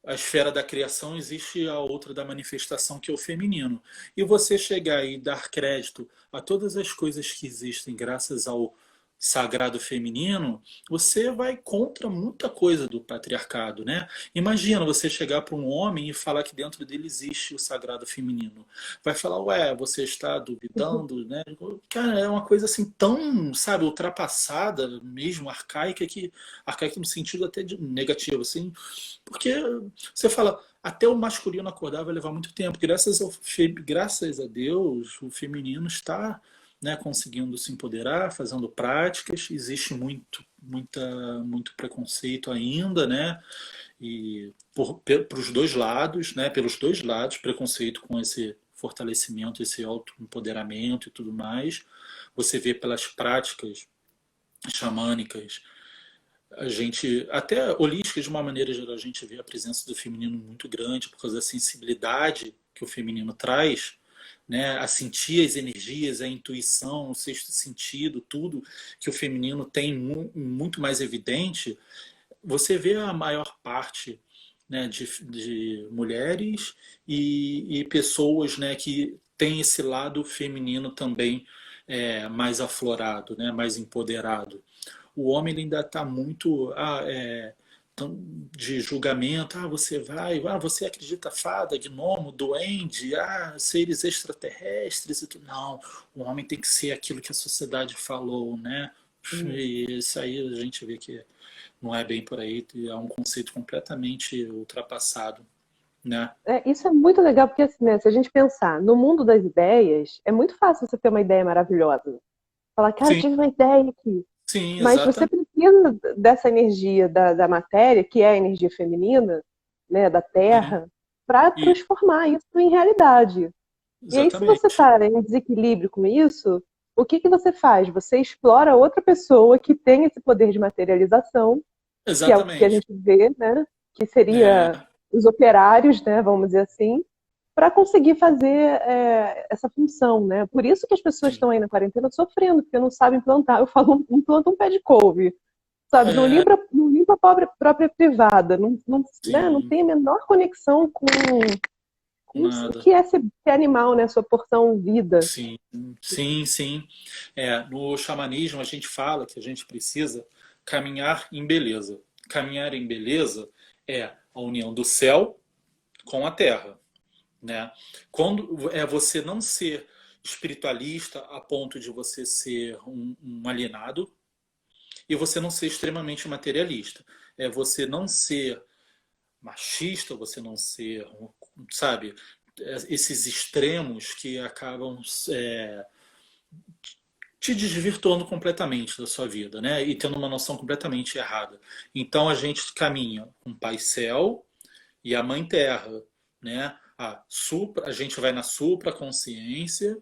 B: a esfera da criação, existe a outra da manifestação, que é o feminino. E você chegar e dar crédito a todas as coisas que existem graças ao sagrado feminino, você vai contra muita coisa do patriarcado, né? Imagina você chegar para um homem e falar que dentro dele existe o sagrado feminino. Vai falar, ué, você está duvidando, né? Cara, é uma coisa assim tão, sabe, ultrapassada, mesmo arcaica, que arcaica no sentido até de negativo, assim, porque você fala, até o masculino acordar vai levar muito tempo. Graças a Deus, o feminino está, né, conseguindo se empoderar, fazendo práticas. Existe muito preconceito ainda, né? E para os dois lados, né? Pelos dois lados, preconceito com esse fortalecimento, esse auto-empoderamento e tudo mais. Você vê pelas práticas xamânicas, a gente, até holística de uma maneira geral, a gente vê a presença do feminino muito grande por causa da sensibilidade que o feminino traz, né? A sentir as energias, a intuição, o sexto sentido, tudo que o feminino tem muito mais evidente. Você vê a maior parte, né, de mulheres e pessoas, né, que tem esse lado feminino também, mais aflorado, né, mais empoderado. O homem ele ainda está muito de julgamento. Você acredita fada, gnomo, duende, seres extraterrestres e tudo. Não, o homem tem que ser aquilo que a sociedade falou, né?
A: Hum.
B: E isso aí a gente vê que não é bem por aí, é um conceito completamente ultrapassado, né?
A: Isso é muito legal, porque assim, né, se a gente pensar no mundo das ideias, é muito fácil você ter uma ideia maravilhosa. Falar, cara, eu
B: Sim,
A: tive uma ideia aqui.
B: sim,
A: Mas você
B: exatamente.
A: precisa dessa energia da matéria, que é a energia feminina, né, da
B: Sim,
A: Terra, para
B: e,
A: transformar isso em realidade. E aí, se você
B: exatamente.
A: está em desequilíbrio com isso, o que que você faz? Você explora outra pessoa que tem esse poder de materialização, que é o que a
B: Exatamente.
A: gente vê, né? Que
B: É,
A: seria os operários, né? Vamos dizer assim, para conseguir fazer essa função, né? Por isso que as pessoas
B: sim.
A: estão aí na quarentena sofrendo, porque não sabem plantar. Eu falo, não planta um pé de couve, sabe?
B: É,
A: Não limpa a própria privada, né? Não
B: sim,
A: tem a menor conexão com o
B: nada.
A: que é ser animal, né? Sua porção vida.
B: Sim, sim, sim. No xamanismo, a gente fala que a gente precisa caminhar em beleza. Caminhar em beleza é a união do céu com a terra, né? Quando é você não ser espiritualista a ponto de você ser um alienado e você não ser extremamente materialista. É você não ser machista, você não ser, sabe, esses extremos que acabam te desvirtuando completamente da sua vida, né? E tendo uma noção completamente errada. Então a gente caminha com o Pai Céu e a Mãe Terra, né? A gente vai na supraconsciência,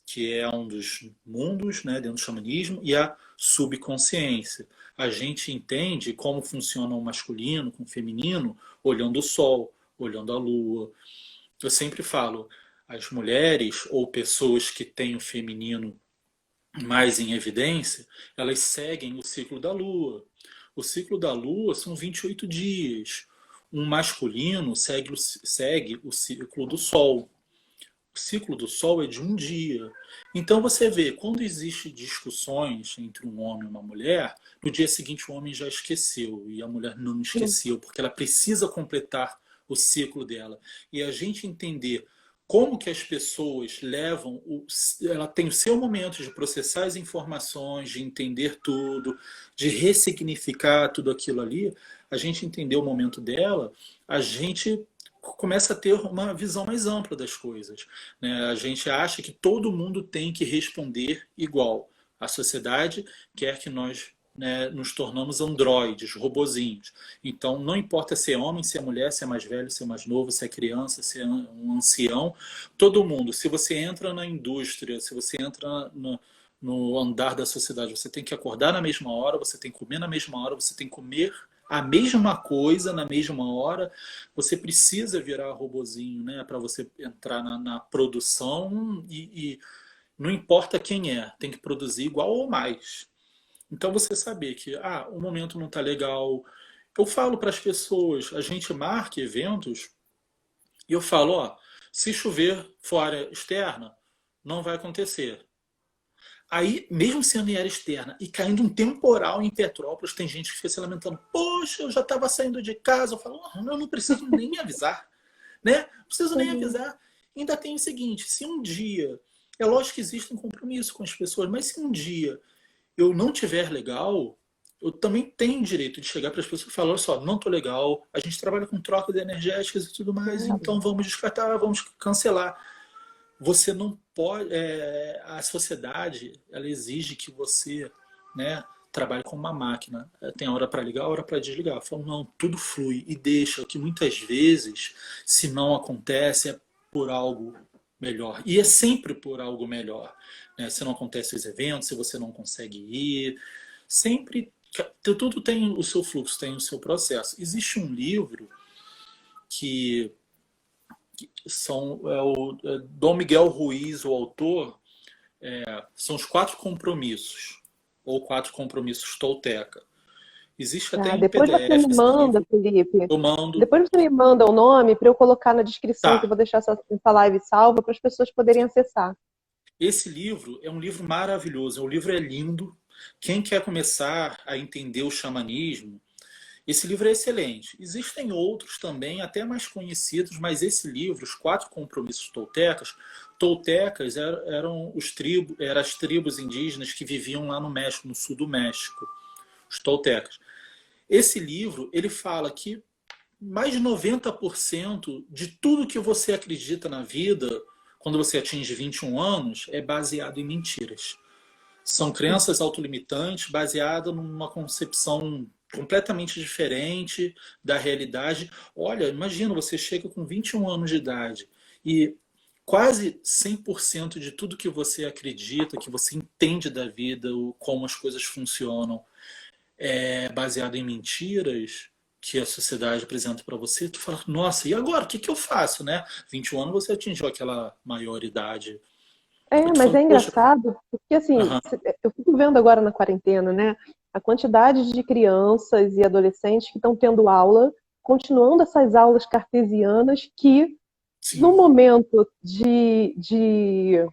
B: que é um dos mundos, né, dentro do xamanismo, e a subconsciência. A gente entende como funciona o masculino com o feminino olhando o sol, olhando a lua. Eu sempre falo, as mulheres ou pessoas que têm o feminino mais em evidência, elas seguem o ciclo da Lua. O ciclo da Lua são 28 dias. Um masculino segue o ciclo do Sol. O ciclo do Sol é de um dia. Então você vê, quando existem discussões entre um homem e uma mulher, no dia seguinte o homem já esqueceu e a mulher não esqueceu, porque ela precisa completar o ciclo dela. E a gente entender como que as pessoas levam, ela tem o seu momento de processar as informações, de entender tudo, de ressignificar tudo aquilo ali, a gente entender o momento dela, a gente começa a ter uma visão mais ampla das coisas, né? A gente acha que todo mundo tem que responder igual. A sociedade quer que nós, né, nos tornamos androides, robozinhos. Então, não importa se é homem, se é mulher, se é mais velho, se é mais novo, se é criança, se é um ancião, todo mundo. Se você entra na indústria, se você entra no andar da sociedade, você tem que acordar na mesma hora, você tem que comer na mesma hora, você tem que comer a mesma coisa na mesma hora, você precisa virar robozinho, né, para você entrar na produção e não importa quem é, tem que produzir igual ou mais. Então você saber que o momento não está legal, eu falo para as pessoas, a gente marca eventos e eu falo, ó, se chover fora externa, não vai acontecer. Aí, mesmo sendo em área externa e caindo um temporal em Petrópolis, tem gente que fica se lamentando. Poxa, eu já estava saindo de casa. Eu falo, eu não preciso nem me avisar, né? Não preciso nem
A: Uhum.
B: avisar. Ainda tem o seguinte, se um dia, é lógico que existe um compromisso com as pessoas, mas se um dia eu não tiver legal, eu também tenho direito de chegar para as pessoas e falar, olha só, não tô legal, a gente trabalha com troca de energéticas e tudo mais,
A: Claro.
B: então vamos descartar, vamos cancelar. Você não pode, a sociedade, ela exige que você, né, trabalhe com uma máquina. Tem hora para ligar, hora para desligar. Eu falo, não, tudo flui e deixa, que muitas vezes, se não acontece, é por algo melhor. E é sempre por algo melhor. Né? Se não acontece os eventos, se você não consegue ir, sempre tudo tem o seu fluxo, tem o seu processo. Existe um livro que Dom Miguel Ruiz, o autor, são os quatro compromissos, ou quatro compromissos tolteca. Existe até
A: Tá,
B: em
A: depois você
B: PDF
A: me
B: esse
A: manda,
B: livro.
A: Felipe.
B: Eu mando.
A: Depois você me manda o nome para eu colocar na descrição, que eu
B: Tá.
A: vou deixar essa live salva para as pessoas poderem acessar.
B: Esse livro é um livro maravilhoso. O livro é lindo. Quem quer começar a entender o xamanismo, esse livro é excelente. Existem outros também, até mais conhecidos, mas esse livro, Os Quatro Compromissos Toltecas, Toltecas eram as tribos indígenas que viviam lá no México, no sul do México, os toltecas. Esse livro, ele fala que mais de 90% de tudo que você acredita na vida, quando você atinge 21 anos, é baseado em mentiras. São crenças autolimitantes baseadas numa concepção completamente diferente da realidade. Olha, imagina, você chega com 21 anos de idade e quase 100% de tudo que você acredita, que você entende da vida, como as coisas funcionam, é baseado em mentiras que a sociedade apresenta para você. Tu fala, nossa, e agora? O que eu faço, né? 21 anos você atingiu aquela maioridade. Aí
A: É,
B: tu
A: mas
B: fala,
A: é
B: poxa,
A: engraçado, porque assim,
B: aham,
A: eu fico vendo agora na quarentena, né, a quantidade de crianças e adolescentes que estão tendo aula, continuando essas aulas cartesianas, que no
B: sim,
A: momento de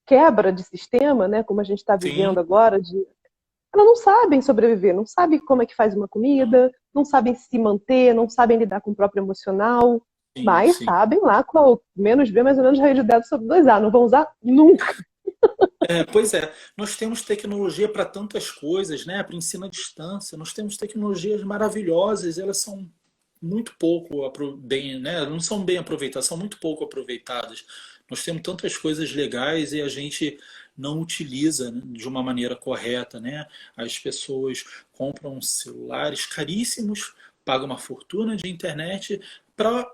A: quebra de sistema, né, como a gente está vivendo
B: sim,
A: agora, elas não sabem sobreviver, não sabem como é que faz uma
B: não,
A: comida, não sabem se manter, não sabem lidar com o próprio emocional,
B: sim,
A: mas
B: sim.
A: sabem lá qual menos B, mais ou menos raiz de dados sobre 2A, não vão usar nunca.
B: Pois é, nós temos tecnologia para tantas coisas, né? Para ensino à distância, nós temos tecnologias maravilhosas, elas são muito pouco bem, né? Não são bem aproveitadas, são muito pouco aproveitadas. Nós temos tantas coisas legais e a gente não utiliza, né, de uma maneira correta, né? As pessoas compram celulares caríssimos, pagam uma fortuna de internet para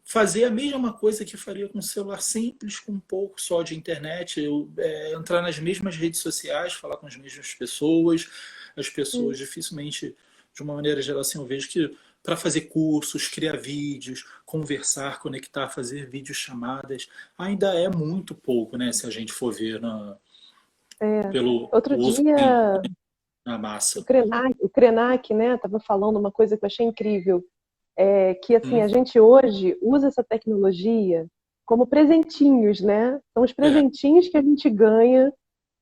B: fazer a mesma coisa que faria com um celular simples, com um pouco só de internet, entrar nas mesmas redes sociais, falar com as mesmas pessoas. As pessoas dificilmente, de uma maneira geral, assim, eu vejo que para fazer cursos, criar vídeos, conversar, conectar, fazer videochamadas, ainda é muito pouco, né? Se a gente for ver pelo
A: Outro
B: uso que tem
A: dia,
B: na massa.
A: O Krenak, né, estava falando uma coisa que eu achei incrível, que assim,
B: Hum,
A: a gente hoje usa essa tecnologia como presentinhos, né? São os
B: é.
A: presentinhos que a gente ganha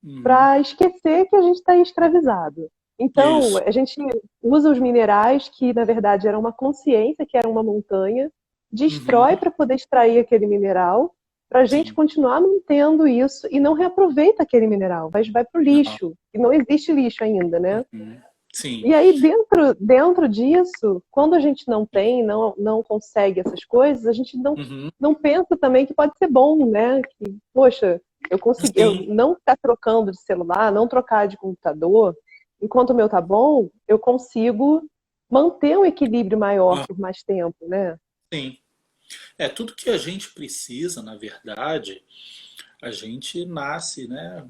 B: Uhum,
A: para esquecer que a gente está escravizado. Então,
B: isso.
A: a gente usa os minerais, que na verdade era uma consciência, que era uma montanha, destrói
B: Uhum,
A: para poder extrair aquele mineral, para a gente
B: sim.
A: continuar mantendo isso e não reaproveita aquele mineral, vai para o
B: Não.
A: lixo. E não existe lixo ainda, né?
B: Uhum, sim.
A: E aí, dentro disso, quando a gente não tem, não consegue essas coisas, a gente
B: Uhum,
A: não pensa também que pode ser bom, né? Que, poxa, eu consegui, eu
B: sim.
A: não ficar trocando de celular, não trocar de computador, enquanto o meu tá bom, eu consigo manter um equilíbrio maior
B: Ah,
A: por mais tempo, né?
B: sim. Tudo que a gente precisa, na verdade, a gente nasce, né,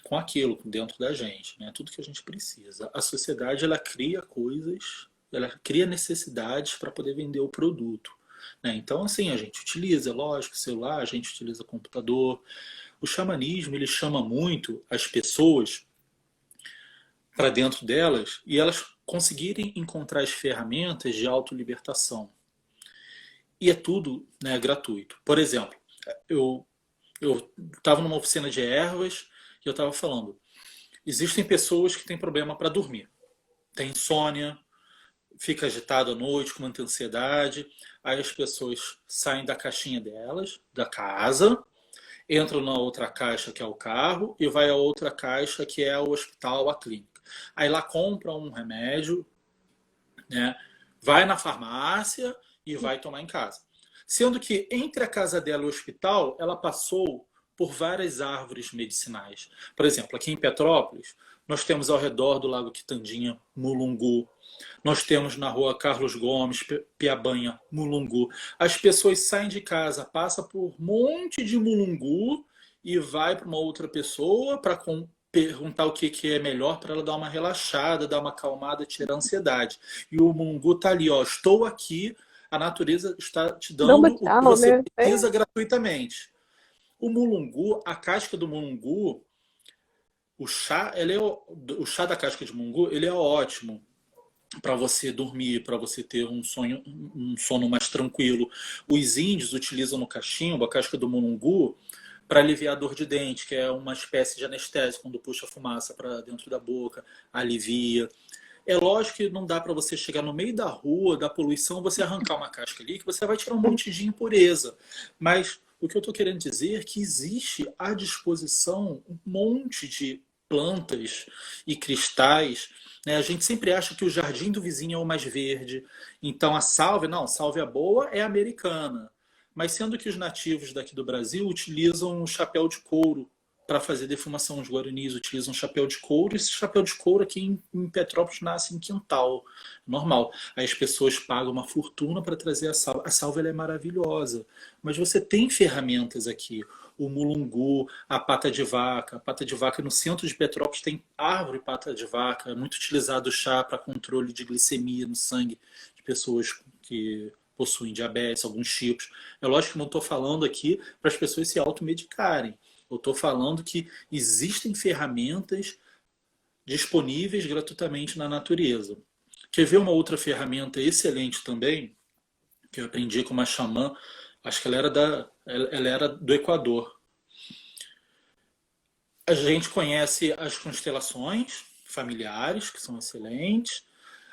B: com aquilo dentro da gente, né? Tudo que a gente precisa. A sociedade, ela cria coisas, ela cria necessidades para poder vender o produto, né? Então, assim, a gente utiliza, lógico, celular, a gente utiliza computador. O xamanismo, ele chama muito as pessoas para dentro delas e elas conseguirem encontrar as ferramentas de autolibertação. E é tudo, né, gratuito. Por exemplo, eu estava numa oficina de ervas e eu estava falando, existem pessoas que têm problema para dormir. Tem insônia, fica agitado à noite, com muita ansiedade. Aí as pessoas saem da caixinha delas, da casa, entram na outra caixa, que é o carro, e vai a outra caixa, que é o hospital, a clínica. Aí lá compra um remédio, né? Vai na farmácia e vai tomar em casa. Sendo que entre a casa dela e o hospital, ela passou por várias árvores medicinais. Por exemplo, aqui em Petrópolis, nós temos ao redor do Lago Quitandinha, mulungu. Nós temos na rua Carlos Gomes, Piabanha, mulungu. As pessoas saem de casa, passam por um monte de mulungu e vai para uma outra pessoa para perguntar o que é melhor para ela dar uma relaxada, dar uma acalmada, tirar a ansiedade. E o mulungu está ali, ó, estou aqui, a natureza está te dando o que
A: tchau,
B: você
A: né?
B: precisa gratuitamente. O mulungu, a casca do mulungu, o chá, o chá da casca de mulungu, ele é ótimo para você dormir, para você ter um sono mais tranquilo. Os índios utilizam no cachimbo a casca do mulungu para aliviar a dor de dente, que é uma espécie de anestésico, quando puxa a fumaça para dentro da boca, alivia. É lógico que não dá para você chegar no meio da rua, da poluição, você arrancar uma casca ali, que você vai tirar um monte de impureza. Mas o que eu estou querendo dizer é que existe à disposição um monte de plantas e cristais, né? A gente sempre acha que o jardim do vizinho é o mais verde. Então a sálvia, não, sálvia boa é americana. Mas sendo que os nativos daqui do Brasil utilizam um chapéu de couro para fazer defumação. Os guaranis utilizam chapéu de couro. Esse chapéu de couro aqui em Petrópolis nasce em quintal, normal. Aí as pessoas pagam uma fortuna para trazer a salva. A salva ela é maravilhosa, mas você tem ferramentas aqui. O mulungu, a pata de vaca. A pata de vaca no centro de Petrópolis tem árvore pata de vaca. É muito utilizado o chá para controle de glicemia no sangue de pessoas que possuem diabetes, alguns tipos. É lógico que não estou falando aqui para as pessoas se automedicarem. Eu estou falando que existem ferramentas disponíveis gratuitamente na natureza. Quer ver uma outra ferramenta excelente também, que eu aprendi com uma xamã, acho que ela era do Equador. A gente conhece as constelações familiares, que são excelentes.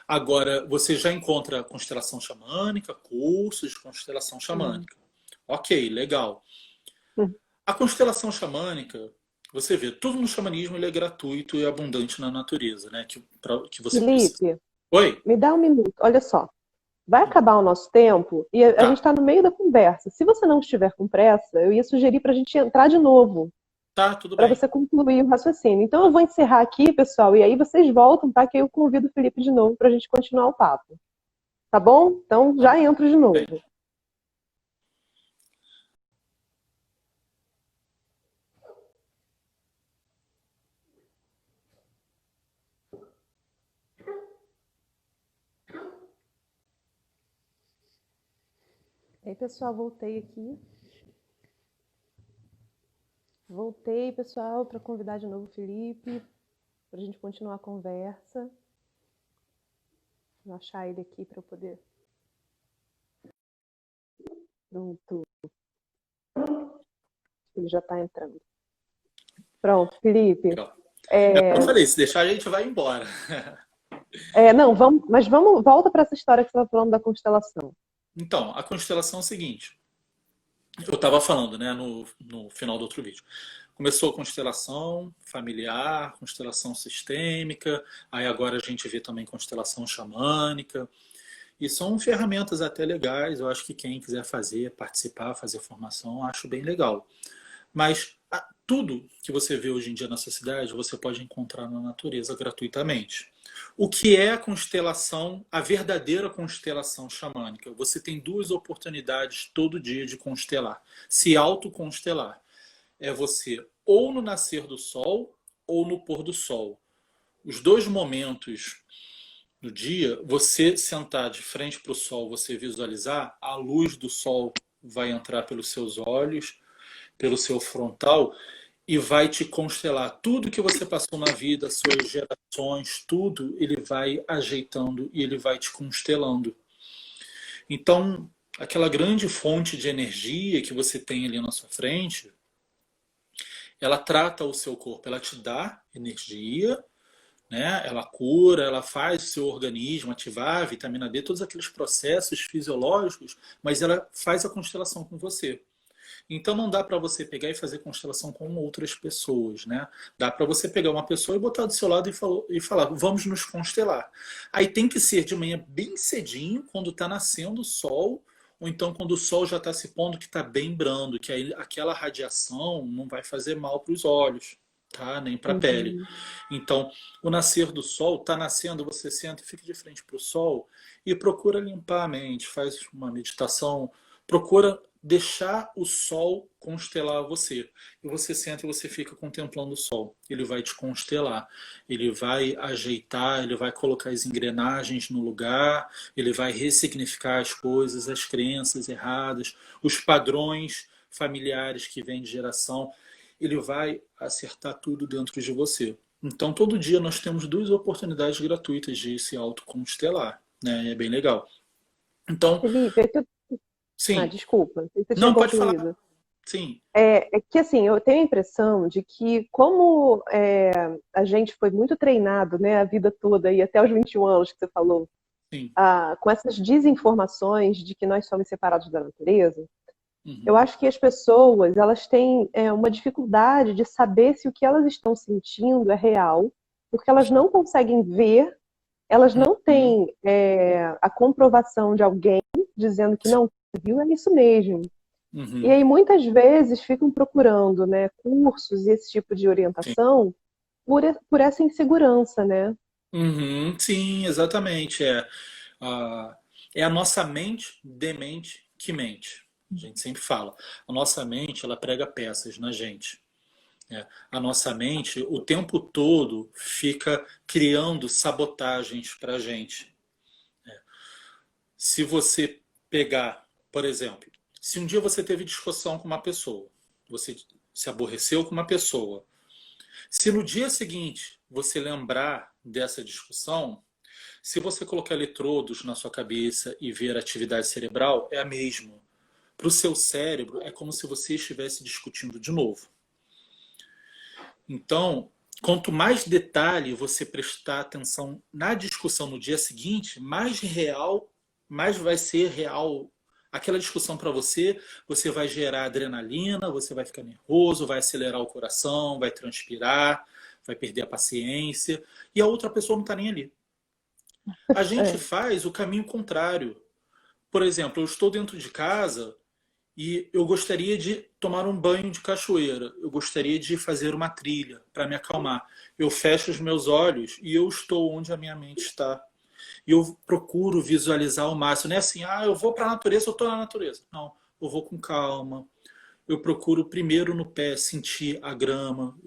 B: Agora, você já encontra constelação xamânica, cursos de constelação xamânica. Ok, legal. A constelação xamânica, você vê, tudo no xamanismo ele é gratuito e abundante na natureza, né? Que você precisa.
A: Felipe,
B: Oi?
A: me dá um minuto. Olha só, vai acabar o nosso tempo e a gente
B: Tá,
A: está no meio da conversa. Se você não estiver com pressa, eu ia sugerir para a gente entrar de novo,
B: tá, tudo
A: para
B: bem.
A: você concluir o raciocínio. Então eu vou encerrar aqui, pessoal, e aí vocês voltam, tá? Que aí eu convido o Felipe de novo para a gente continuar o papo. Tá bom? Então já entro de novo.
B: Bem.
A: E aí, pessoal, voltei aqui. Voltei, pessoal, para convidar de novo o Felipe, para a gente continuar a conversa. Vou achar ele aqui para eu poder. Pronto. Ele já está entrando. Pronto, Felipe.
B: Legal. Eu falei, se deixar a gente vai embora.
A: Não, volta para essa história que você estava falando da constelação.
B: Então, a constelação é o seguinte. Eu estava falando, né, no final do outro vídeo. Começou a constelação familiar, constelação sistêmica, aí agora a gente vê também constelação xamânica. E são ferramentas até legais, eu acho que quem quiser fazer, participar, fazer formação, eu acho bem legal. Mas tudo que você vê hoje em dia na sociedade, você pode encontrar na natureza gratuitamente. O que é a constelação, a verdadeira constelação xamânica? Você tem duas oportunidades todo dia de constelar, se autoconstelar. É você ou no nascer do sol ou no pôr do sol. Os dois momentos no dia, você sentar de frente para o sol, você visualizar, a luz do sol vai entrar pelos seus olhos, pelo seu frontal, e vai te constelar. Tudo que você passou na vida, suas gerações, tudo, ele vai ajeitando e ele vai te constelando. Então, aquela grande fonte de energia que você tem ali na sua frente, ela trata o seu corpo, ela te dá energia, né? Ela cura, ela faz o seu organismo ativar a vitamina D, todos aqueles processos fisiológicos, mas ela faz a constelação com você. Então não dá para você pegar e fazer constelação com outras pessoas, né? Dá para você pegar uma pessoa e botar do seu lado e falar, vamos nos constelar. Aí tem que ser de manhã bem cedinho, quando está nascendo o sol, ou então quando o sol já está se pondo, que está bem brando, que aí aquela radiação não vai fazer mal para os olhos, tá? Nem para a pele.
A: Uhum.
B: Então, o nascer do sol, está nascendo, você senta e fica de frente para o sol e procura limpar a mente, faz uma meditação, procura deixar o sol constelar você. E você senta e você fica contemplando o sol. Ele vai te constelar, ele vai ajeitar, ele vai colocar as engrenagens no lugar, ele vai ressignificar as coisas, as crenças erradas, os padrões familiares que vêm de geração. Ele vai acertar tudo dentro de você. Então, todo dia nós temos 2 oportunidades gratuitas de se autoconstelar, né? É bem legal. Então,
A: Felipe,
B: sim.
A: desculpa, não sei se você tinha
B: Não, pode falar.
A: concluído.
B: Sim.
A: É que assim, eu tenho a impressão de que como a gente foi muito treinado, né, a vida toda e até os 21 anos que você falou,
B: Sim.
A: com essas desinformações de que nós somos separados da natureza, eu
B: Uhum.
A: acho que as pessoas elas têm uma dificuldade de saber se o que elas estão sentindo é real, porque elas não conseguem ver, elas não
B: Uhum.
A: têm a comprovação de alguém dizendo que não viu, é isso mesmo. E
B: Uhum.
A: aí muitas vezes ficam procurando, né, cursos e esse tipo de
B: Sim.
A: orientação por essa insegurança, né?
B: Uhum. Sim, exatamente. A, é a nossa mente demente que mente. A gente sempre fala. A nossa mente, ela prega peças na gente. Né? A nossa mente, o tempo todo, fica criando sabotagens para a gente. Se você pegar, por exemplo, se um dia você teve discussão com uma pessoa, você se aborreceu com uma pessoa, se no dia seguinte você lembrar dessa discussão, se você colocar eletrodos na sua cabeça e ver a atividade cerebral, é a mesma. Para o seu cérebro, é como se você estivesse discutindo de novo. Então, quanto mais detalhe você prestar atenção na discussão no dia seguinte, mais real, mais vai ser real aquela discussão para você. Você vai gerar adrenalina, você vai ficar nervoso, vai acelerar o coração, vai transpirar, vai perder a paciência, e a outra pessoa não está nem ali. A gente
A: É.
B: faz o caminho contrário. Por exemplo, eu estou dentro de casa e eu gostaria de tomar um banho de cachoeira. Eu gostaria de fazer uma trilha para me acalmar. Eu fecho os meus olhos e eu estou onde a minha mente está. E eu procuro visualizar ao máximo. Não é assim, eu vou para a natureza, eu estou na natureza. Não, eu vou com calma. Eu procuro primeiro no pé sentir a grama.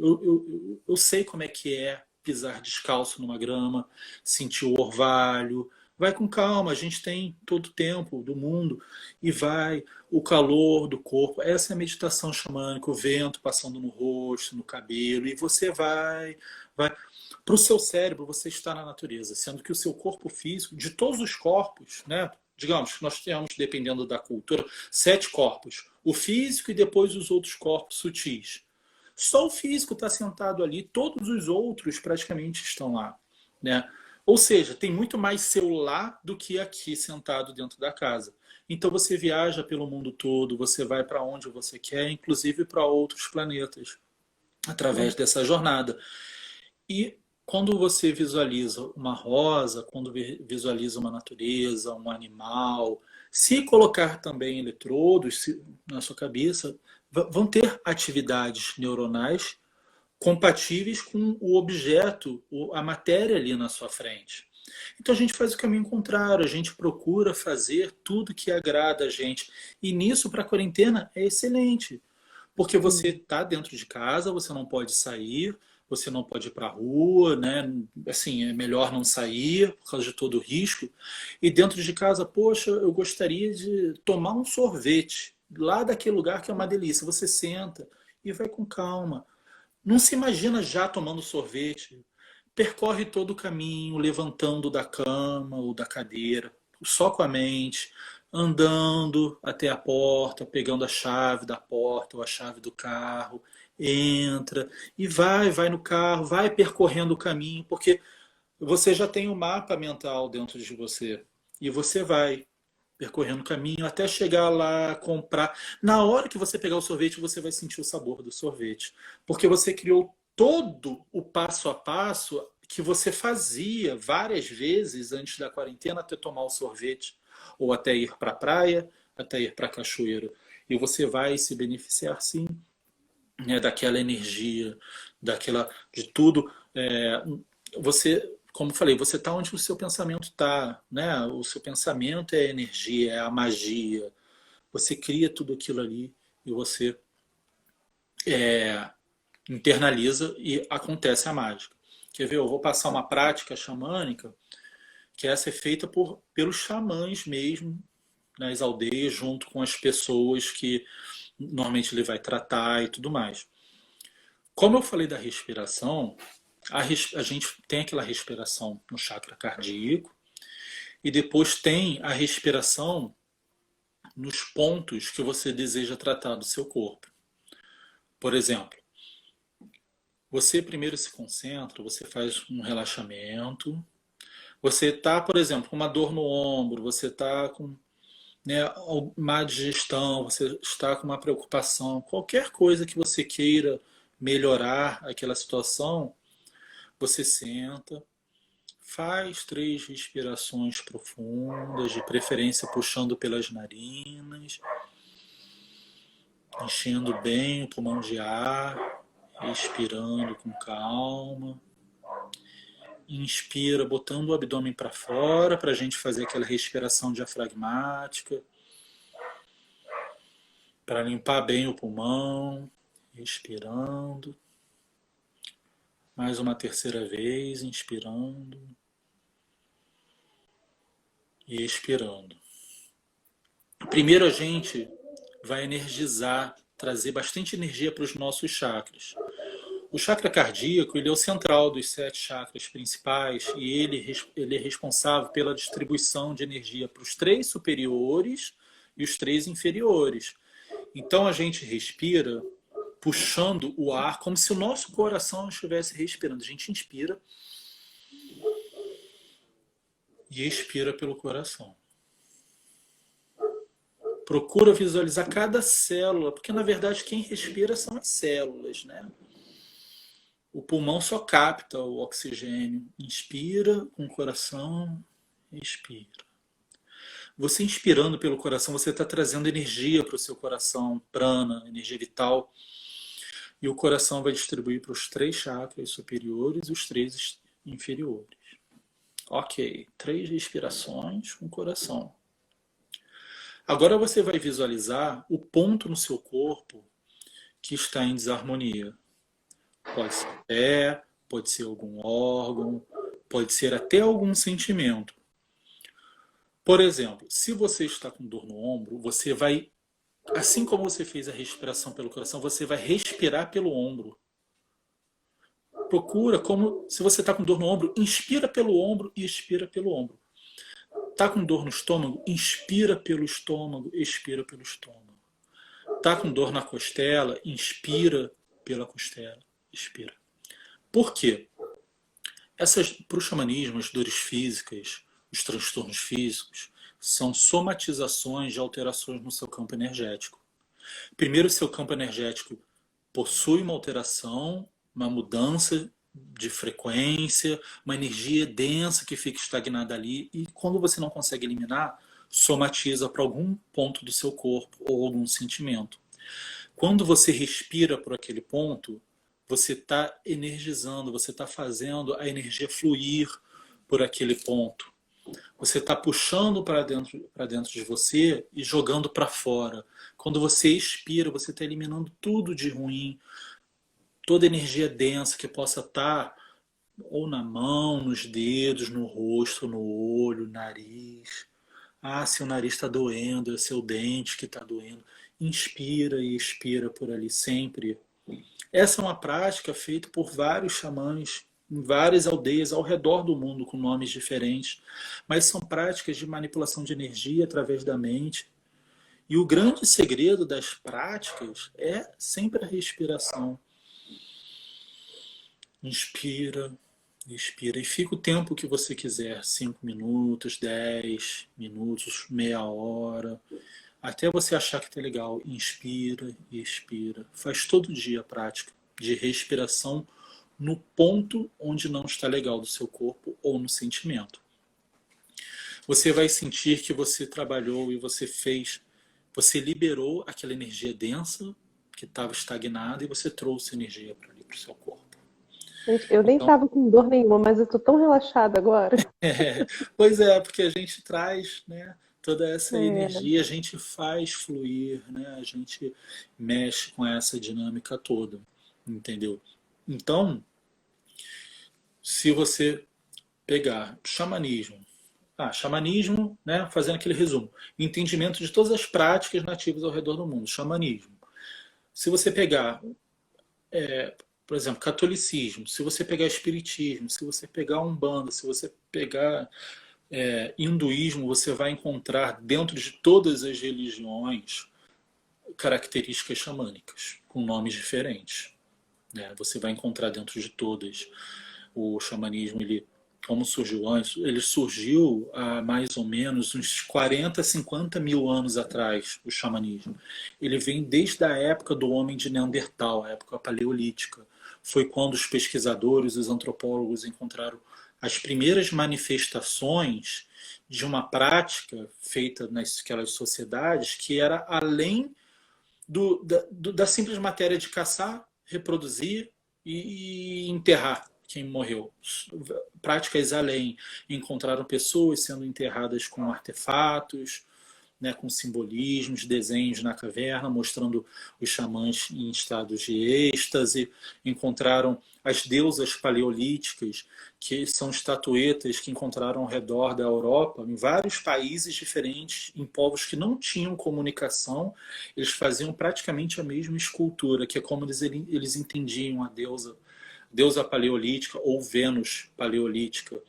B: Eu sei como é que é pisar descalço numa grama, sentir o orvalho. Vai com calma, a gente tem todo o tempo do mundo e vai o calor do corpo. Essa é a meditação xamânica, o vento passando no rosto, no cabelo, e você vai. Para o seu cérebro, você está na natureza, sendo que o seu corpo físico, de todos os corpos, né? Digamos, nós temos, dependendo da cultura, 7 corpos. O físico e depois os outros corpos sutis. Só o físico está sentado ali, todos os outros praticamente estão lá. Né? Ou seja, tem muito mais seu lá do que aqui sentado dentro da casa. Então você viaja pelo mundo todo, você vai para onde você quer, inclusive para outros planetas, através dessa jornada. E quando você visualiza uma rosa, quando visualiza uma natureza, um animal, se colocar também eletrodos na sua cabeça, vão ter atividades neuronais compatíveis com o objeto, a matéria ali na sua frente. Então a gente faz o caminho contrário, a gente procura fazer tudo que agrada a gente. E nisso, para a quarentena, é excelente. Porque você
A: Hum.
B: está dentro de casa, você não pode sair, você não pode ir para a rua, né? Assim, é melhor não sair por causa de todo o risco. E dentro de casa, poxa, eu gostaria de tomar um sorvete lá daquele lugar que é uma delícia. Você senta e vai com calma. Não se imagina já tomando sorvete. Percorre todo o caminho, levantando da cama ou da cadeira, só com a mente, andando até a porta, pegando a chave da porta ou a chave do carro, entra e vai no carro, vai percorrendo o caminho, porque você já tem um mapa mental dentro de você. E você vai percorrendo o caminho até chegar lá, comprar. Na hora que você pegar o sorvete, você vai sentir o sabor do sorvete. Porque você criou todo o passo a passo que você fazia várias vezes antes da quarentena até tomar o sorvete, ou até ir para a praia, até ir para a cachoeira. E você vai se beneficiar sim, né, daquela energia, daquela de tudo. Você, como falei, você está onde o seu pensamento está, né? O seu pensamento é a energia, é a magia. Você cria tudo aquilo ali e você internaliza e acontece a mágica. Quer ver? Eu vou passar uma prática xamânica que essa é feita pelos xamãs mesmo nas aldeias, junto com as pessoas que normalmente ele vai tratar e tudo mais. Como eu falei da respiração, a gente tem aquela respiração no chakra cardíaco e depois tem a respiração nos pontos que você deseja tratar do seu corpo. Por exemplo, você primeiro se concentra, você faz um relaxamento. Você está, por exemplo, com uma dor no ombro, você está com, né, má digestão, você está com uma preocupação, qualquer coisa que você queira melhorar aquela situação, você senta, faz 3 respirações profundas, de preferência puxando pelas narinas, enchendo bem o pulmão de ar, expirando com calma. Inspira, botando o abdômen para fora, para a gente fazer aquela respiração diafragmática, para limpar bem o pulmão. Respirando. Mais uma terceira vez, inspirando e expirando. Primeiro a gente vai energizar, trazer bastante energia para os nossos chakras. O chakra cardíaco ele é o central dos 7 chakras principais e ele é responsável pela distribuição de energia para os 3 superiores e os 3 inferiores. Então a gente respira puxando o ar como se o nosso coração estivesse respirando. A gente inspira e expira pelo coração. Procura visualizar cada célula, porque na verdade quem respira são as células, né? O pulmão só capta o oxigênio. Inspira com o coração, expira. Você inspirando pelo coração, você está trazendo energia para o seu coração, prana, energia vital. E o coração vai distribuir para os 3 chakras superiores e os 3 inferiores. Ok, 3 respirações com o coração. Agora você vai visualizar o ponto no seu corpo que está em desarmonia. Pode ser o pé, pode ser algum órgão, pode ser até algum sentimento. Por exemplo, se você está com dor no ombro, você vai, assim como você fez a respiração pelo coração, você vai respirar pelo ombro. Procura como se você está com dor no ombro, inspira pelo ombro e expira pelo ombro. Está com dor no estômago, inspira pelo estômago, expira pelo estômago. Está com dor na costela, inspira pela costela, expira. Por quê? Para o xamanismo, as dores físicas, os transtornos físicos, são somatizações de alterações no seu campo energético. Primeiro, o seu campo energético possui uma alteração, uma mudança de frequência, uma energia densa que fica estagnada ali, e quando você não consegue eliminar, somatiza para algum ponto do seu corpo ou algum sentimento. Quando você respira por aquele ponto, você está energizando, você está fazendo a energia fluir por aquele ponto. Você está puxando para dentro de você e jogando para fora. Quando você expira, você está eliminando tudo de ruim, toda energia densa que possa estar ou na mão, nos dedos, no rosto, no olho, nariz. Ah, se o nariz está doendo, é seu dente que está doendo. Inspira e expira por ali sempre. Essa é uma prática feita por vários xamãs em várias aldeias ao redor do mundo com nomes diferentes, mas são práticas de manipulação de energia através da mente. E o grande segredo das práticas é sempre a respiração. Inspira, expira e fica o tempo que você quiser, 5 minutos, 10 minutos, meia hora, até você achar que está legal. Inspira e expira. Faz todo dia a prática de respiração no ponto onde não está legal do seu corpo ou no sentimento. Você vai sentir que você trabalhou e você fez, você liberou aquela energia densa que estava estagnada e você trouxe energia para ali, para o seu corpo.
A: Gente, eu nem
B: Então,
A: tava com dor nenhuma, mas eu tô tão relaxada agora.
B: pois é, porque a gente traz, né, toda essa
A: É,
B: energia, a gente faz fluir, né, a gente mexe com essa dinâmica toda, entendeu? Então, se você pegar xamanismo, xamanismo, né, fazendo aquele resumo, entendimento de todas as práticas nativas ao redor do mundo, xamanismo. Se você pegar, por exemplo, catolicismo, se você pegar espiritismo, se você pegar umbanda, se você pegar hinduísmo, você vai encontrar dentro de todas as religiões características xamânicas, com nomes diferentes, né? Você vai encontrar dentro de todas. O xamanismo, ele, como surgiu antes, ele surgiu há mais ou menos uns 40, 50 mil anos atrás, o xamanismo. Ele vem desde a época do homem de Neandertal, a época paleolítica. Foi quando os pesquisadores, os antropólogos encontraram as primeiras manifestações de uma prática feita naquelas sociedades que era além da simples matéria de caçar, reproduzir e enterrar quem morreu. Práticas além. Encontraram pessoas sendo enterradas com artefatos, né, com simbolismos, desenhos na caverna, mostrando os xamãs em estados de êxtase. Encontraram as deusas paleolíticas, que são estatuetas que encontraram ao redor da Europa, em vários países diferentes, em povos que não tinham comunicação. Eles faziam praticamente a mesma escultura, que é como eles entendiam a deusa paleolítica ou Vênus paleolítica,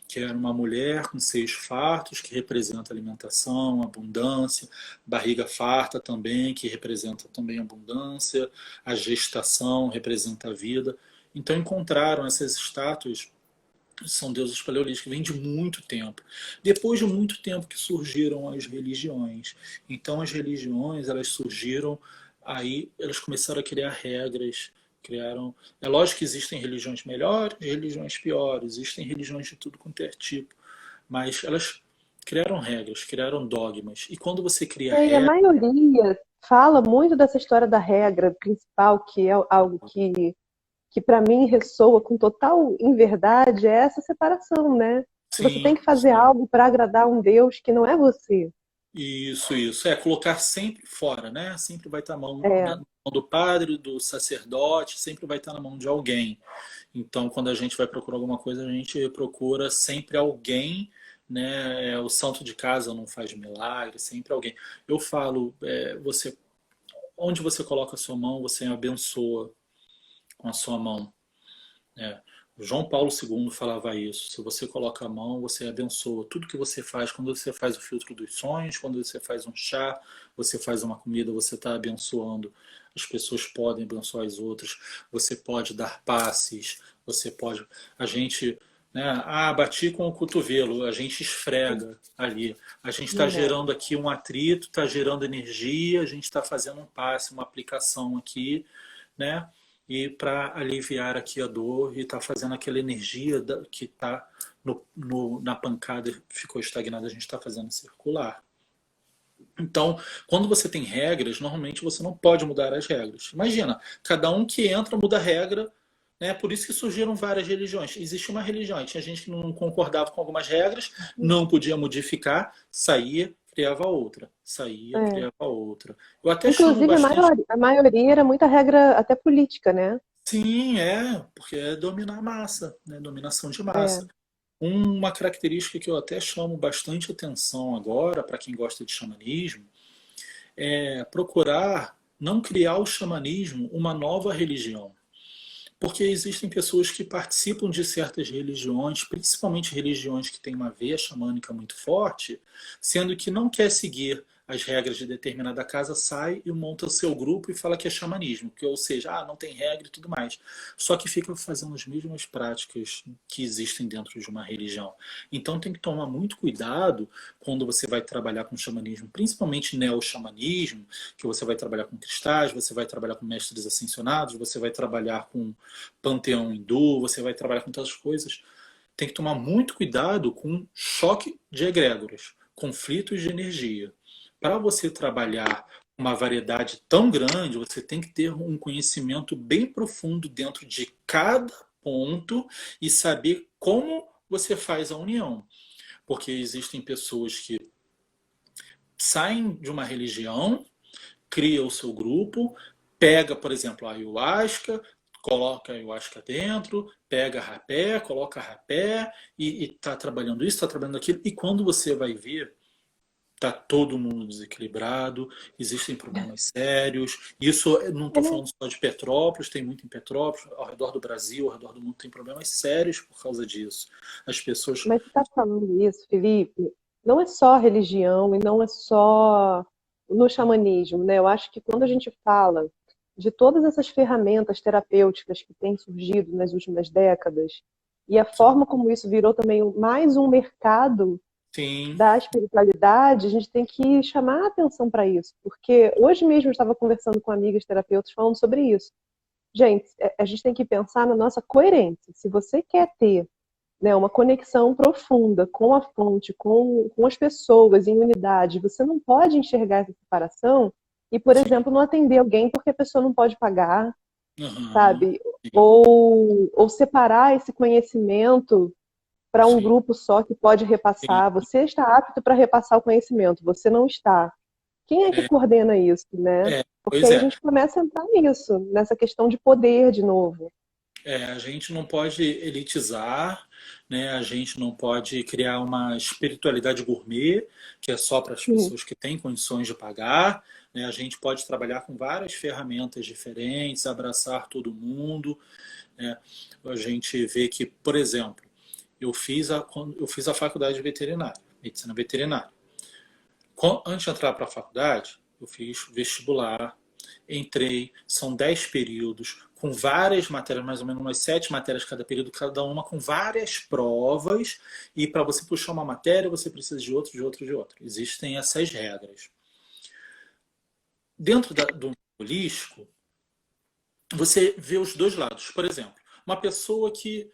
B: que era uma mulher com seios fartos, que representa alimentação, abundância, barriga farta também, que representa também abundância, a gestação representa a vida. Então encontraram essas estátuas, são deuses paleolíticos, que vêm de muito tempo. Depois de muito tempo que surgiram as religiões. Então as religiões, elas surgiram, aí elas começaram a criar regras, criaram. É lógico que existem religiões melhores, religiões piores, existem religiões de tudo quanto é tipo, mas elas criaram regras, criaram dogmas. E quando você cria
A: e a
B: regras,
A: maioria fala muito dessa história da regra principal, que é algo que para mim ressoa com total inverdade, é essa separação, né? Você tem
B: sim,
A: que fazer
B: sim.
A: algo para agradar um Deus que não é você.
B: Isso. É colocar sempre fora, né? Sempre vai estar
A: É,
B: na mão do padre, do sacerdote, sempre vai estar na mão de alguém. Então, quando a gente vai procurar alguma coisa, a gente procura sempre alguém, né? O santo de casa não faz milagre, sempre alguém. Eu falo, onde você coloca a sua mão, você abençoa com a sua mão. É. João Paulo II falava isso. Se você coloca a mão, você abençoa tudo que você faz. Quando você faz o filtro dos sonhos, quando você faz um chá, você faz uma comida, você está abençoando. As pessoas podem abençoar as outras. Você pode dar passes. Você pode. A gente, né? Bati com o cotovelo. A gente esfrega ali. A gente está
A: é.
B: gerando aqui um atrito, está gerando energia. A gente está fazendo um passe, uma aplicação aqui, né? E para aliviar aqui a dor e tá fazendo aquela energia que está na pancada ficou estagnada, a gente está fazendo circular. Então, quando você tem regras, normalmente você não pode mudar as regras. Imagina, cada um que entra muda a regra, né? Por isso que surgiram várias religiões. Existia uma religião, tinha gente que não concordava com algumas regras, não podia modificar, saía, criava outra, saía,
A: É.
B: criava outra. Eu até chamo
A: Inclusive,
B: bastante.
A: a maioria era muita regra até política, né?
B: Sim, porque é dominar a massa, né? Dominação de massa.
A: É.
B: Uma característica que eu até chamo bastante atenção agora, para quem gosta de xamanismo, é procurar. não criar o xamanismo uma nova religião. Porque existem pessoas que participam de certas religiões, principalmente religiões que têm uma veia xamânica muito forte, sendo que não quer seguir as regras de determinada casa, sai e monta o seu grupo e fala que é xamanismo, que, ou seja, não tem regra e tudo mais. Só que fica fazendo as mesmas práticas que existem dentro de uma religião. Então tem que tomar muito cuidado quando você vai trabalhar com xamanismo, principalmente neo-xamanismo, que você vai trabalhar com cristais, você vai trabalhar com mestres ascensionados, você vai trabalhar com panteão hindu, você vai trabalhar com tantas coisas. Tem que tomar muito cuidado com choque de egrégoras, conflitos de energia. Para você trabalhar uma variedade tão grande, você tem que ter um conhecimento bem profundo dentro de cada ponto e saber como você faz a união. Porque existem pessoas que saem de uma religião, cria o seu grupo, pega, por exemplo, a ayahuasca, coloca a ayahuasca dentro, pega rapé, coloca rapé e está trabalhando isso, está trabalhando aquilo. E quando você vai ver, está todo mundo desequilibrado, existem problemas sérios. Isso não estou falando só de Petrópolis, tem muito em Petrópolis, ao redor do Brasil, ao redor do mundo tem problemas sérios por causa disso. As pessoas.
A: Mas você está falando isso, Felipe, não é só religião e não é só no xamanismo, né? Eu acho que quando a gente fala de todas essas ferramentas terapêuticas que têm surgido nas últimas décadas e a forma como isso virou também mais um mercado
B: Sim,
A: da espiritualidade, a gente tem que chamar a atenção para isso, porque hoje mesmo eu estava conversando com amigas terapeutas falando sobre isso. Gente, a gente tem que pensar na nossa coerência. Se você quer ter, né, uma conexão profunda com a fonte, com as pessoas em unidade, você não pode enxergar essa separação e, por
B: sim.
A: exemplo, não atender alguém porque a pessoa não pode pagar,
B: Uhum,
A: sabe? Ou separar esse conhecimento para um
B: sim,
A: grupo só que pode
B: sim.
A: repassar. Você está apto para repassar o conhecimento, você não está. Quem é que
B: É,
A: coordena isso, né? Porque
B: pois
A: aí a
B: é.
A: gente começa a entrar nisso, nessa questão de poder de novo.
B: A gente não pode elitizar, né? A gente não pode criar uma espiritualidade gourmet, que é só para as
A: Sim.
B: pessoas que têm condições de pagar, né? A gente pode trabalhar com várias ferramentas diferentes, abraçar todo mundo, né? A gente vê que, por exemplo, eu fiz a faculdade de veterinária, medicina veterinária. Antes de entrar para a faculdade, eu fiz vestibular, entrei, são 10 períodos, com várias matérias, mais ou menos umas 7 matérias cada período, cada uma com várias provas, e para você puxar uma matéria, você precisa de outro, de outro, de outro. Existem essas regras. Dentro do holístico, você vê os dois lados. Por exemplo, uma pessoa que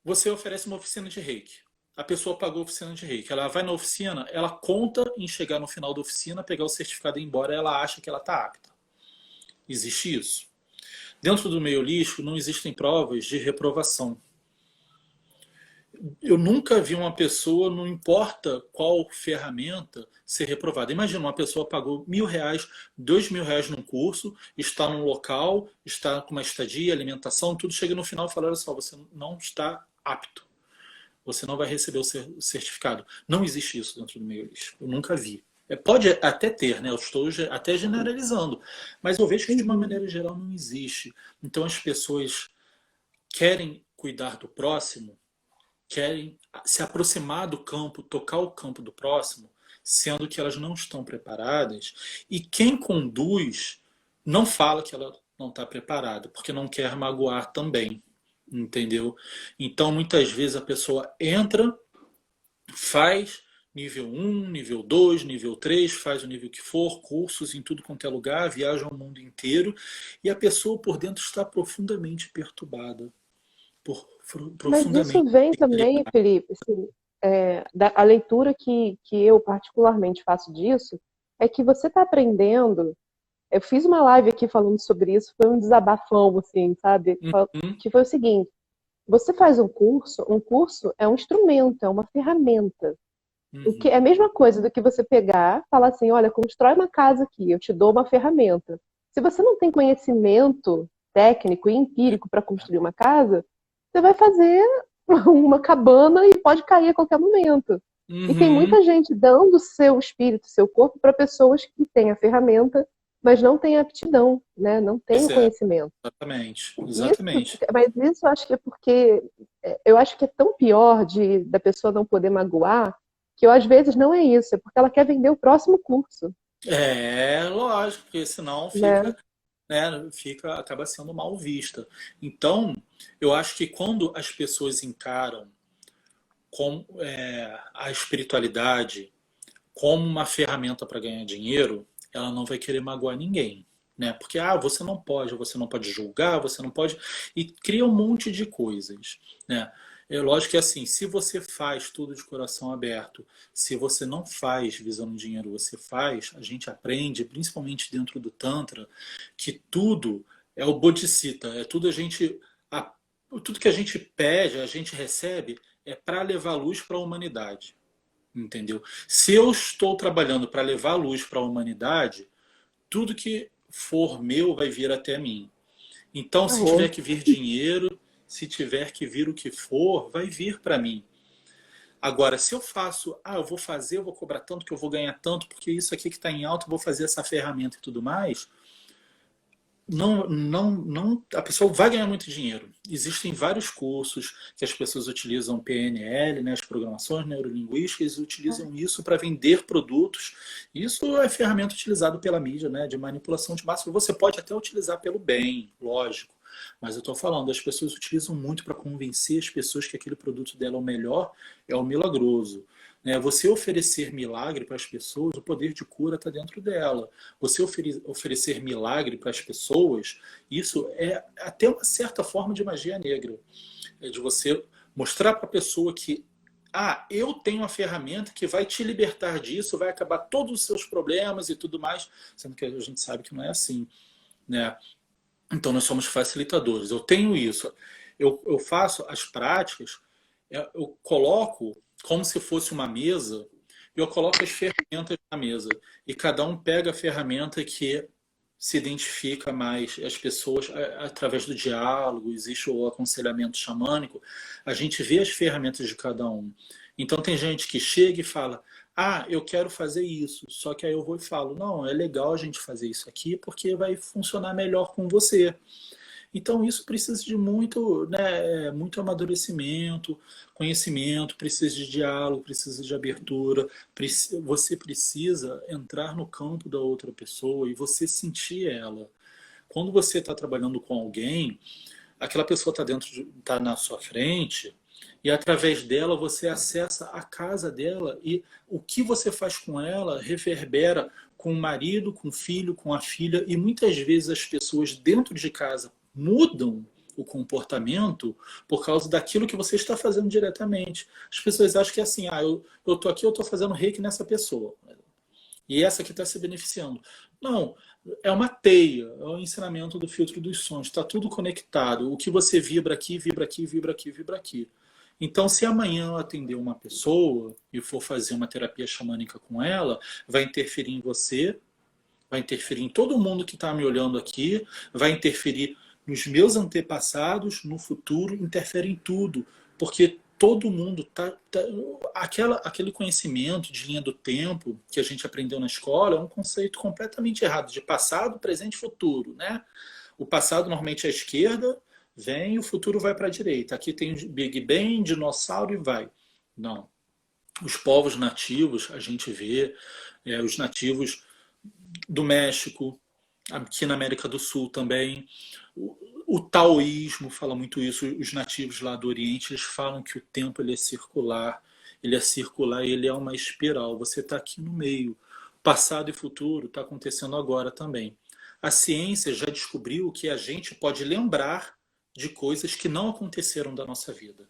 B: você oferece uma oficina de reiki. A pessoa pagou a oficina de reiki. Ela vai na oficina, ela conta em chegar no final da oficina, pegar o certificado e ir embora, ela acha que ela está apta. Existe isso. Dentro do meio holístico não existem provas de reprovação. Eu nunca vi uma pessoa, não importa qual ferramenta, ser reprovada. Imagina, uma pessoa pagou R$ 1.000, R$ 2.000 num curso, está num local, está com uma estadia, alimentação, tudo chega no final e fala, olha só, você não está apto. Você não vai receber o certificado. Não existe isso dentro do meio holístico. Eu nunca vi. Pode até ter, né? Eu estou até generalizando, mas eu vejo que de uma
A: Uhum.
B: maneira geral não existe. Então as pessoas querem cuidar do próximo, querem se aproximar do campo, tocar o campo do próximo, sendo que elas não estão preparadas. E quem conduz não fala que ela não está preparada, porque não quer magoar também. Entendeu? Então, muitas vezes a pessoa entra, faz nível 1, nível 2, nível 3, faz o nível que for, cursos em tudo quanto é lugar, viaja ao mundo inteiro, e a pessoa por dentro está profundamente perturbada,
A: Mas isso
B: profundamente
A: vem também,
B: equilibrada.
A: Felipe, assim, a leitura que eu particularmente faço disso é que você está aprendendo. Eu fiz uma live aqui falando sobre isso, foi um desabafão, assim, sabe?
B: Uhum,
A: Que foi o seguinte: você faz um curso é um instrumento, é uma ferramenta. O que
B: uhum,
A: é a mesma coisa do que você pegar, falar assim, olha, constrói uma casa aqui, eu te dou uma ferramenta. Se você não tem conhecimento técnico e empírico para construir uma casa, você vai fazer uma cabana e pode cair a qualquer momento. E tem
B: uhum,
A: muita gente dando seu espírito, seu corpo para pessoas que têm a ferramenta mas não tem aptidão, né? Não tem
B: Pois
A: o
B: é,
A: conhecimento.
B: exatamente,
A: Isso,
B: exatamente.
A: mas isso eu acho que é porque eu acho que é tão pior da pessoa não poder magoar que eu, às vezes não é isso, é porque ela quer vender o próximo curso,
B: É, lógico, porque senão
A: né?
B: fica, né, acaba sendo mal vista. Então, eu acho que quando as pessoas encaram a espiritualidade como uma ferramenta para ganhar dinheiro, ela não vai querer magoar ninguém. Né? Porque você não pode julgar, você não pode. E cria um monte de coisas. Né? É lógico que assim, se você faz tudo de coração aberto, se você não faz visando dinheiro, você faz, a gente aprende, principalmente dentro do Tantra, que tudo é o Bodhisattva, é tudo tudo que a gente pede, a gente recebe, é para levar luz para a humanidade. Entendeu? Se eu estou trabalhando para levar luz para a humanidade, tudo que for meu vai vir até mim. Então, se tiver
A: Arro.
B: que vir dinheiro, se tiver que vir o que for, vai vir para mim. Agora, se eu faço, eu vou fazer, eu vou cobrar tanto, que eu vou ganhar tanto, porque isso aqui que está em alta, eu vou fazer essa ferramenta e tudo mais, não, a pessoa vai ganhar muito dinheiro. Existem vários cursos que as pessoas utilizam PNL, né, as programações neurolinguísticas, e utilizam isso para vender produtos. Isso é ferramenta utilizada pela mídia, né, de manipulação de massa. Você pode até utilizar pelo bem, lógico. Mas eu estou falando, as pessoas utilizam muito para convencer as pessoas que aquele produto dela é o melhor, é o milagroso. Né? Você oferecer milagre para as pessoas, o poder de cura está dentro dela. Você oferecer milagre para as pessoas, isso é até uma certa forma de magia negra. É de você mostrar para a pessoa que eu tenho uma ferramenta que vai te libertar disso, vai acabar todos os seus problemas e tudo mais, sendo que a gente sabe que não é assim, né? Então nós somos facilitadores. Eu tenho isso. Eu faço as práticas, eu coloco como se fosse uma mesa, e eu coloco as ferramentas na mesa. E cada um pega a ferramenta que se identifica mais. As pessoas, através do diálogo, existe o aconselhamento xamânico, a gente vê as ferramentas de cada um. Então tem gente que chega e fala: eu quero fazer isso. Só que aí eu vou e falo: não, é legal a gente fazer isso aqui porque vai funcionar melhor com você. Então isso precisa de muito, né, muito amadurecimento, conhecimento, precisa de diálogo, precisa de abertura, você precisa entrar no campo da outra pessoa e você sentir ela. Quando você está trabalhando com alguém, aquela pessoa está na sua frente e através dela você acessa a casa dela e o que você faz com ela reverbera com o marido, com o filho, com a filha e muitas vezes as pessoas dentro de casa mudam o comportamento por causa daquilo que você está fazendo diretamente. As pessoas acham que é assim, eu tô aqui, eu tô fazendo reiki nessa pessoa. E essa aqui está se beneficiando. Não, é uma teia, é o ensinamento do filtro dos sons. Está tudo conectado. O que você vibra aqui, vibra aqui, vibra aqui, vibra aqui. Então, se amanhã eu atender uma pessoa e for fazer uma terapia xamânica com ela, vai interferir em você, vai interferir em todo mundo que está me olhando aqui, vai interferir nos meus antepassados, no futuro, interfere em tudo. Porque todo mundo aquele conhecimento de linha do tempo que a gente aprendeu na escola é um conceito completamente errado de passado, presente e futuro, né? O passado normalmente é à esquerda, vem e o futuro vai para a direita. Aqui tem Big Bang, dinossauro e vai. Não. Os povos nativos, a gente vê os nativos do México, aqui na América do Sul também. O taoísmo fala muito isso, os nativos lá do Oriente, eles falam que o tempo ele é circular e ele é uma espiral. Você está aqui no meio. Passado e futuro está acontecendo agora também. A ciência já descobriu que a gente pode lembrar de coisas que não aconteceram da nossa vida.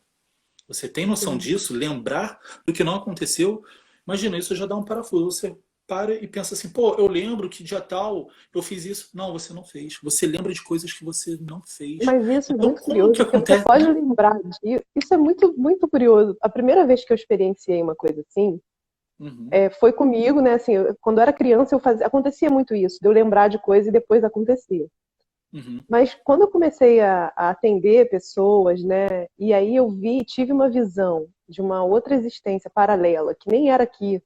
B: Você tem noção
A: Sim.
B: disso? Lembrar do que não aconteceu? Imagina, isso já dá um parafuso. Você para e pensa assim, pô, eu lembro que dia tal eu fiz isso. Não, você não fez. Você lembra de coisas que você não fez.
A: Mas isso é
B: Então,
A: muito
B: como que
A: curioso, porque você
B: acontece,
A: pode
B: né?
A: lembrar disso. Isso é muito, muito curioso. A primeira vez que eu experienciei uma coisa assim,
B: Uhum,
A: foi comigo, né? Assim, quando eu era criança, acontecia muito isso, de eu lembrar de coisa e depois acontecia.
B: uhum,
A: Mas quando eu comecei a atender pessoas, né? E aí tive uma visão de uma outra existência paralela, que nem era aqui.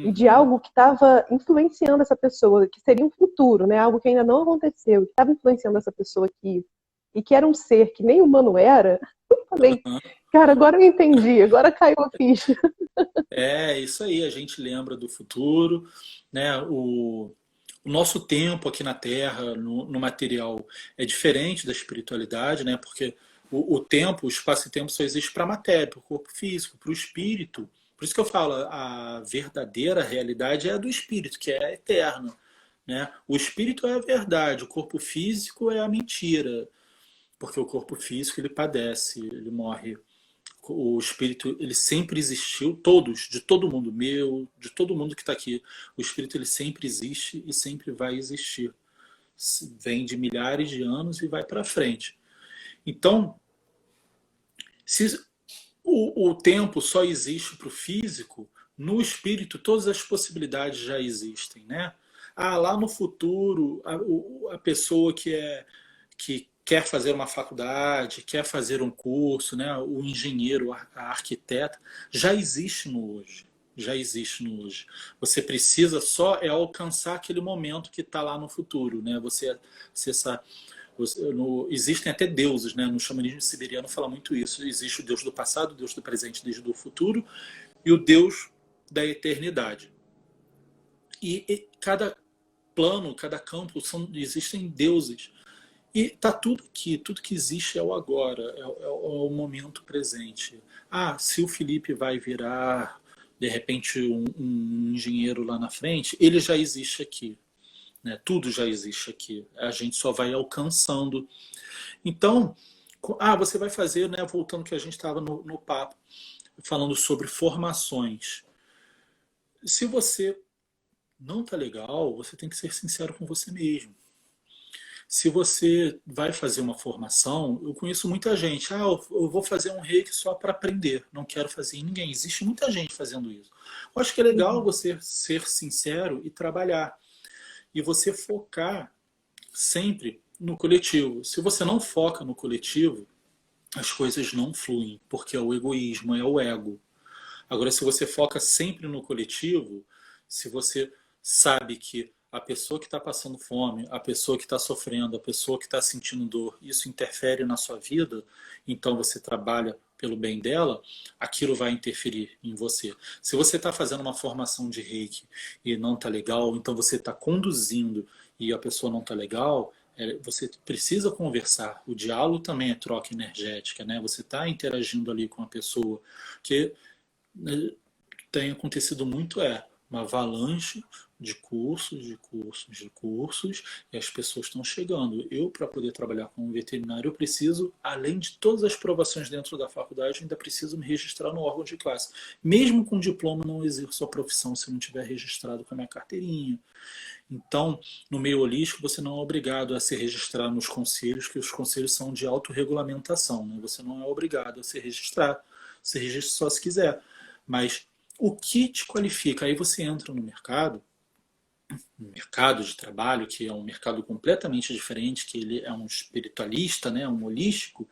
A: e de
B: Uhum.
A: algo que estava influenciando essa pessoa, que seria um futuro, né? Algo que ainda não aconteceu, que estava influenciando essa pessoa aqui, e que era um ser que nem humano era, eu falei, cara, agora eu entendi, agora caiu a ficha.
B: É isso aí, a gente lembra do futuro, né? O nosso tempo aqui na Terra, no material, é diferente da espiritualidade, né? Porque o tempo, o espaço e tempo só existe para a matéria, para o corpo físico, para o espírito. Por isso que eu falo, a verdadeira realidade é a do espírito, que é eterna, né? O espírito é a verdade, o corpo físico é a mentira, porque o corpo físico ele padece, ele morre. O espírito ele sempre existiu, todos, de todo mundo, meu, de todo mundo que está aqui. O espírito ele sempre existe e sempre vai existir. Vem de milhares de anos e vai para frente. Então, se o tempo só existe para o físico, no espírito todas as possibilidades já existem, né? Ah, lá no futuro, a pessoa que quer fazer uma faculdade, quer fazer um curso, né? O engenheiro, a arquiteta, já existe no hoje. Já existe no hoje. Você precisa só alcançar aquele momento que está lá no futuro, né? Você existem até deuses, né? No xamanismo siberiano fala muito isso. Existe o Deus do passado, o Deus do presente, o Deus do futuro e o Deus da eternidade. E cada plano, cada campo, existem deuses. E tá tudo aqui, tudo que existe é o agora, é o momento presente. Ah, se o Felipe vai virar, de repente, um engenheiro lá na frente, ele já existe aqui. Né? Tudo já existe aqui. A gente só vai alcançando. Então, você vai fazer, né, voltando que a gente estava no papo, falando sobre formações. Se você não tá legal, você tem que ser sincero com você mesmo. Se você vai fazer uma formação, eu conheço muita gente. Ah, eu vou fazer um reiki só para aprender, não quero fazer em ninguém. Existe muita gente fazendo isso. Eu acho que é legal
A: Uhum.
B: você ser sincero e trabalhar. E você focar sempre no coletivo. Se você não foca no coletivo, as coisas não fluem, porque é o egoísmo, é o ego. Agora, se você foca sempre no coletivo, se você sabe que a pessoa que está passando fome, a pessoa que está sofrendo, a pessoa que está sentindo dor, isso interfere na sua vida, então você trabalha pelo bem dela, aquilo vai interferir em você. Se você está fazendo uma formação de reiki e não está legal, então você está conduzindo e a pessoa não está legal, você precisa conversar. O diálogo também é troca energética, né? Você está interagindo ali com a pessoa, que tem acontecido muito uma avalanche de cursos, de cursos, de cursos, e as pessoas estão chegando. Eu, para poder trabalhar como veterinário, eu preciso, além de todas as provações dentro da faculdade, ainda preciso me registrar no órgão de classe. Mesmo com diploma, não exerço a profissão se não tiver registrado com a minha carteirinha. Então, no meio holístico, você não é obrigado a se registrar nos conselhos, que os conselhos são de autorregulamentação. Né? Você não é obrigado a se registrar. Se registra só se quiser. Mas o que te qualifica? Aí você entra no mercado de trabalho, que é um mercado completamente diferente, que ele é um espiritualista, né? Um holístico,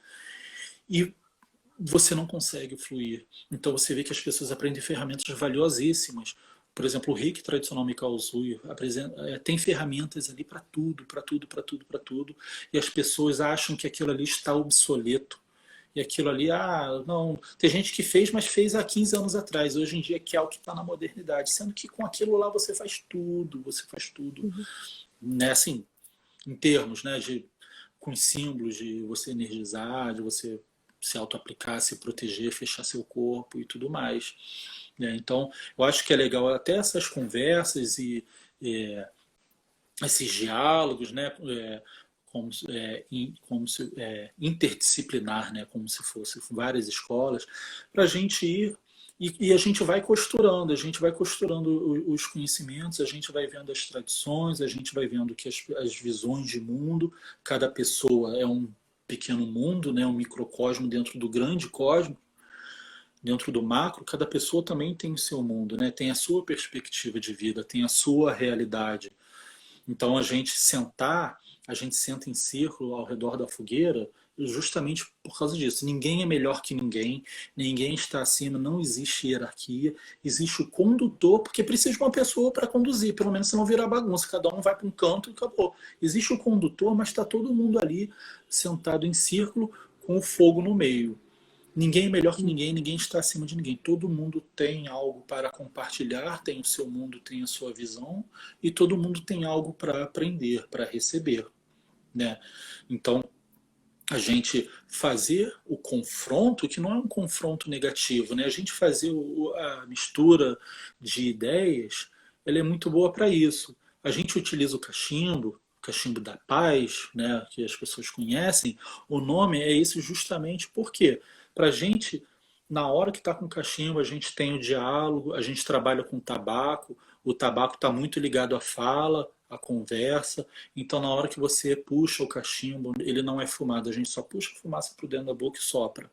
B: e você não consegue fluir. Então você vê que as pessoas aprendem ferramentas valiosíssimas. Por exemplo, o Reiki tradicional Mikao Usui tem ferramentas ali para tudo, para tudo, para tudo, para tudo, e as pessoas acham que aquilo ali está obsoleto. E aquilo ali, não, tem gente que fez, mas fez há 15 anos atrás. Hoje em dia que é o que está na modernidade. Sendo que com aquilo lá você faz tudo.
A: Uhum.
B: Né? Assim, em termos, né, com os símbolos de você energizar, de você se auto-aplicar, se proteger, fechar seu corpo e tudo mais. Né? Então, eu acho que é legal até essas conversas e é, esses diálogos, né? Interdisciplinar, né? Como se fosse várias escolas, para a gente ir e a gente vai costurando, os conhecimentos, a gente vai vendo as tradições, a gente vai vendo que as visões de mundo, cada pessoa é um pequeno mundo, né? Um microcosmo dentro do grande cosmo, dentro do macro, cada pessoa também tem o seu mundo, né? Tem a sua perspectiva de vida, tem a sua realidade. Então a gente senta em círculo ao redor da fogueira justamente por causa disso. Ninguém é melhor que ninguém, ninguém está acima, não existe hierarquia, existe o condutor, porque precisa de uma pessoa para conduzir, pelo menos se não virar bagunça, cada um vai para um canto e acabou. Existe o condutor, mas está todo mundo ali sentado em círculo com o fogo no meio. Ninguém é melhor que ninguém, ninguém está acima de ninguém. Todo mundo tem algo para compartilhar, tem o seu mundo, tem a sua visão, e todo mundo tem algo para aprender, para receber, né? Então, a gente fazer o confronto, que não é um confronto negativo, né? A gente fazer a mistura de ideias, ela é muito boa para isso. A gente utiliza o cachimbo da paz, né? Que as pessoas conhecem. O nome é esse justamente porque para a gente, na hora que está com cachimbo, a gente tem o diálogo, a gente trabalha com tabaco. O tabaco está muito ligado à fala, à conversa. Então, na hora que você puxa o cachimbo, ele não é fumado, a gente só puxa a fumaça para dentro da boca e sopra.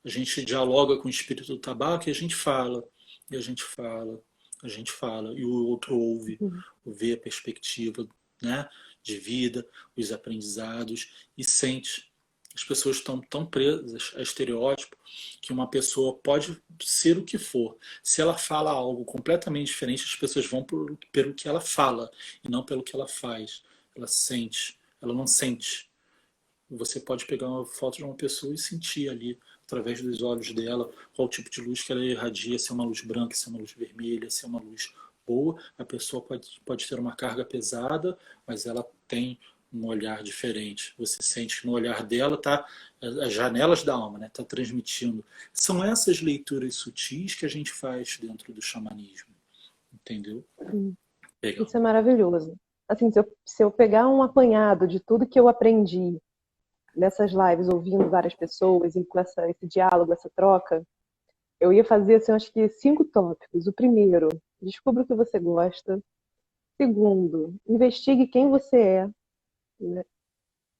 B: A gente dialoga com o espírito do tabaco e a gente fala, e a gente fala, a gente fala, e o outro ouve, vê a perspectiva, né, de vida, os aprendizados e sente. As pessoas estão tão presas a estereótipo que uma pessoa pode ser o que for. Se ela fala algo completamente diferente, as pessoas vão pelo que ela fala e não pelo que ela faz. Ela sente, ela não sente. Você pode pegar uma foto de uma pessoa e sentir ali, através dos olhos dela, qual tipo de luz que ela irradia, se é uma luz branca, se é uma luz vermelha, se é uma luz boa. A pessoa pode ter uma carga pesada, mas ela tem um olhar diferente. Você sente que no olhar dela tá as janelas da alma, né? Tá transmitindo. São essas leituras sutis que a gente faz dentro do xamanismo, entendeu? Legal.
A: Isso é maravilhoso. Assim, se eu pegar um apanhado de tudo que eu aprendi nessas lives, ouvindo várias pessoas e com esse diálogo, essa troca, eu ia fazer, assim, acho que 5 tópicos. O primeiro, descubra o que você gosta. Segundo, investigue quem você é, né?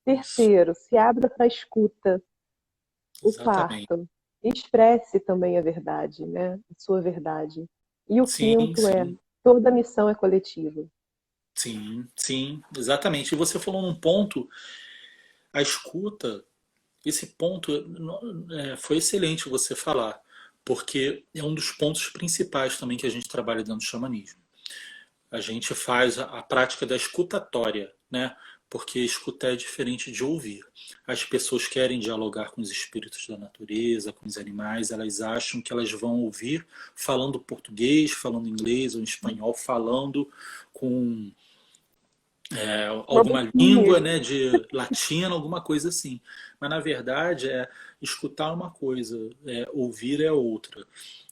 A: Terceiro, se abra para a escuta. O
B: Exatamente.
A: quarto, expresse também a verdade, né? A sua verdade. E o
B: Sim,
A: quinto é,
B: sim.
A: toda missão é coletiva.
B: Sim, sim, exatamente. E você falou num ponto, a escuta, esse ponto foi excelente você falar, porque é um dos pontos principais também que a gente trabalha dentro do xamanismo. A gente faz a prática da escutatória, né? Porque escutar é diferente de ouvir. As pessoas querem dialogar com os espíritos da natureza, com os animais, elas acham que elas vão ouvir falando português, falando inglês ou espanhol, falando com
A: Uma
B: alguma língua,
A: boquinha.
B: né, de latina, alguma coisa assim. Mas na verdade escutar uma coisa, ouvir é outra.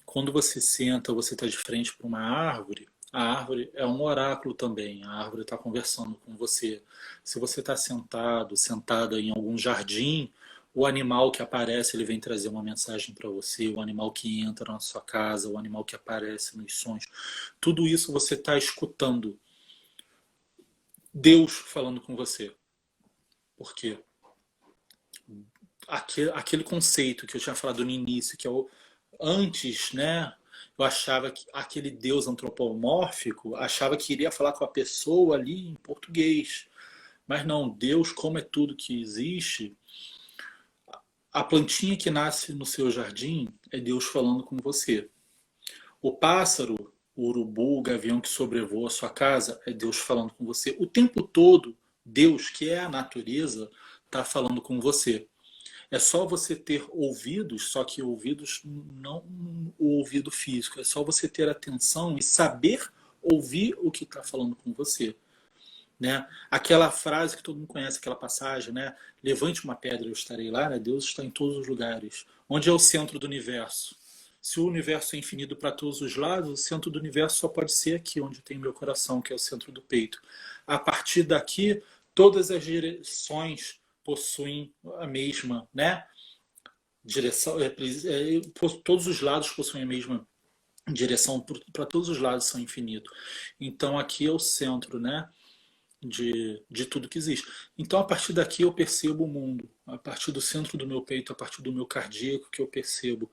B: Quando você senta, você está de frente para uma árvore, a árvore é um oráculo também. A árvore está conversando com você. Se você está sentado, sentada em algum jardim, o animal que aparece, ele vem trazer uma mensagem para você. O animal que entra na sua casa, o animal que aparece nos sonhos. Tudo isso você está escutando. Deus falando com você. Porque aquele conceito que eu tinha falado no início, que é o antes, né? Eu achava que aquele Deus antropomórfico achava que iria falar com a pessoa ali em português. Mas não, Deus, como é tudo que existe, a plantinha que nasce no seu jardim é Deus falando com você. O pássaro, o urubu, o gavião que sobrevoa a sua casa é Deus falando com você. O tempo todo, Deus, que é a natureza, está falando com você. É só você ter ouvidos, só que ouvidos não o ouvido físico. É só você ter atenção e saber ouvir o que está falando com você. Né? Aquela frase que todo mundo conhece, aquela passagem, né? Levante uma pedra, eu estarei lá. Né? Deus está em todos os lugares. Onde é o centro do universo? Se o universo é infinito para todos os lados, o centro do universo só pode ser aqui, onde tem meu coração, que é o centro do peito. A partir daqui, todas as direções possuem a mesma, né? Direção, todos os lados possuem a mesma direção, para todos os lados são infinitos. Então aqui é o centro, né? De tudo que existe. Então, a partir daqui, eu percebo o mundo. A partir do centro do meu peito, a partir do meu cardíaco, que eu percebo.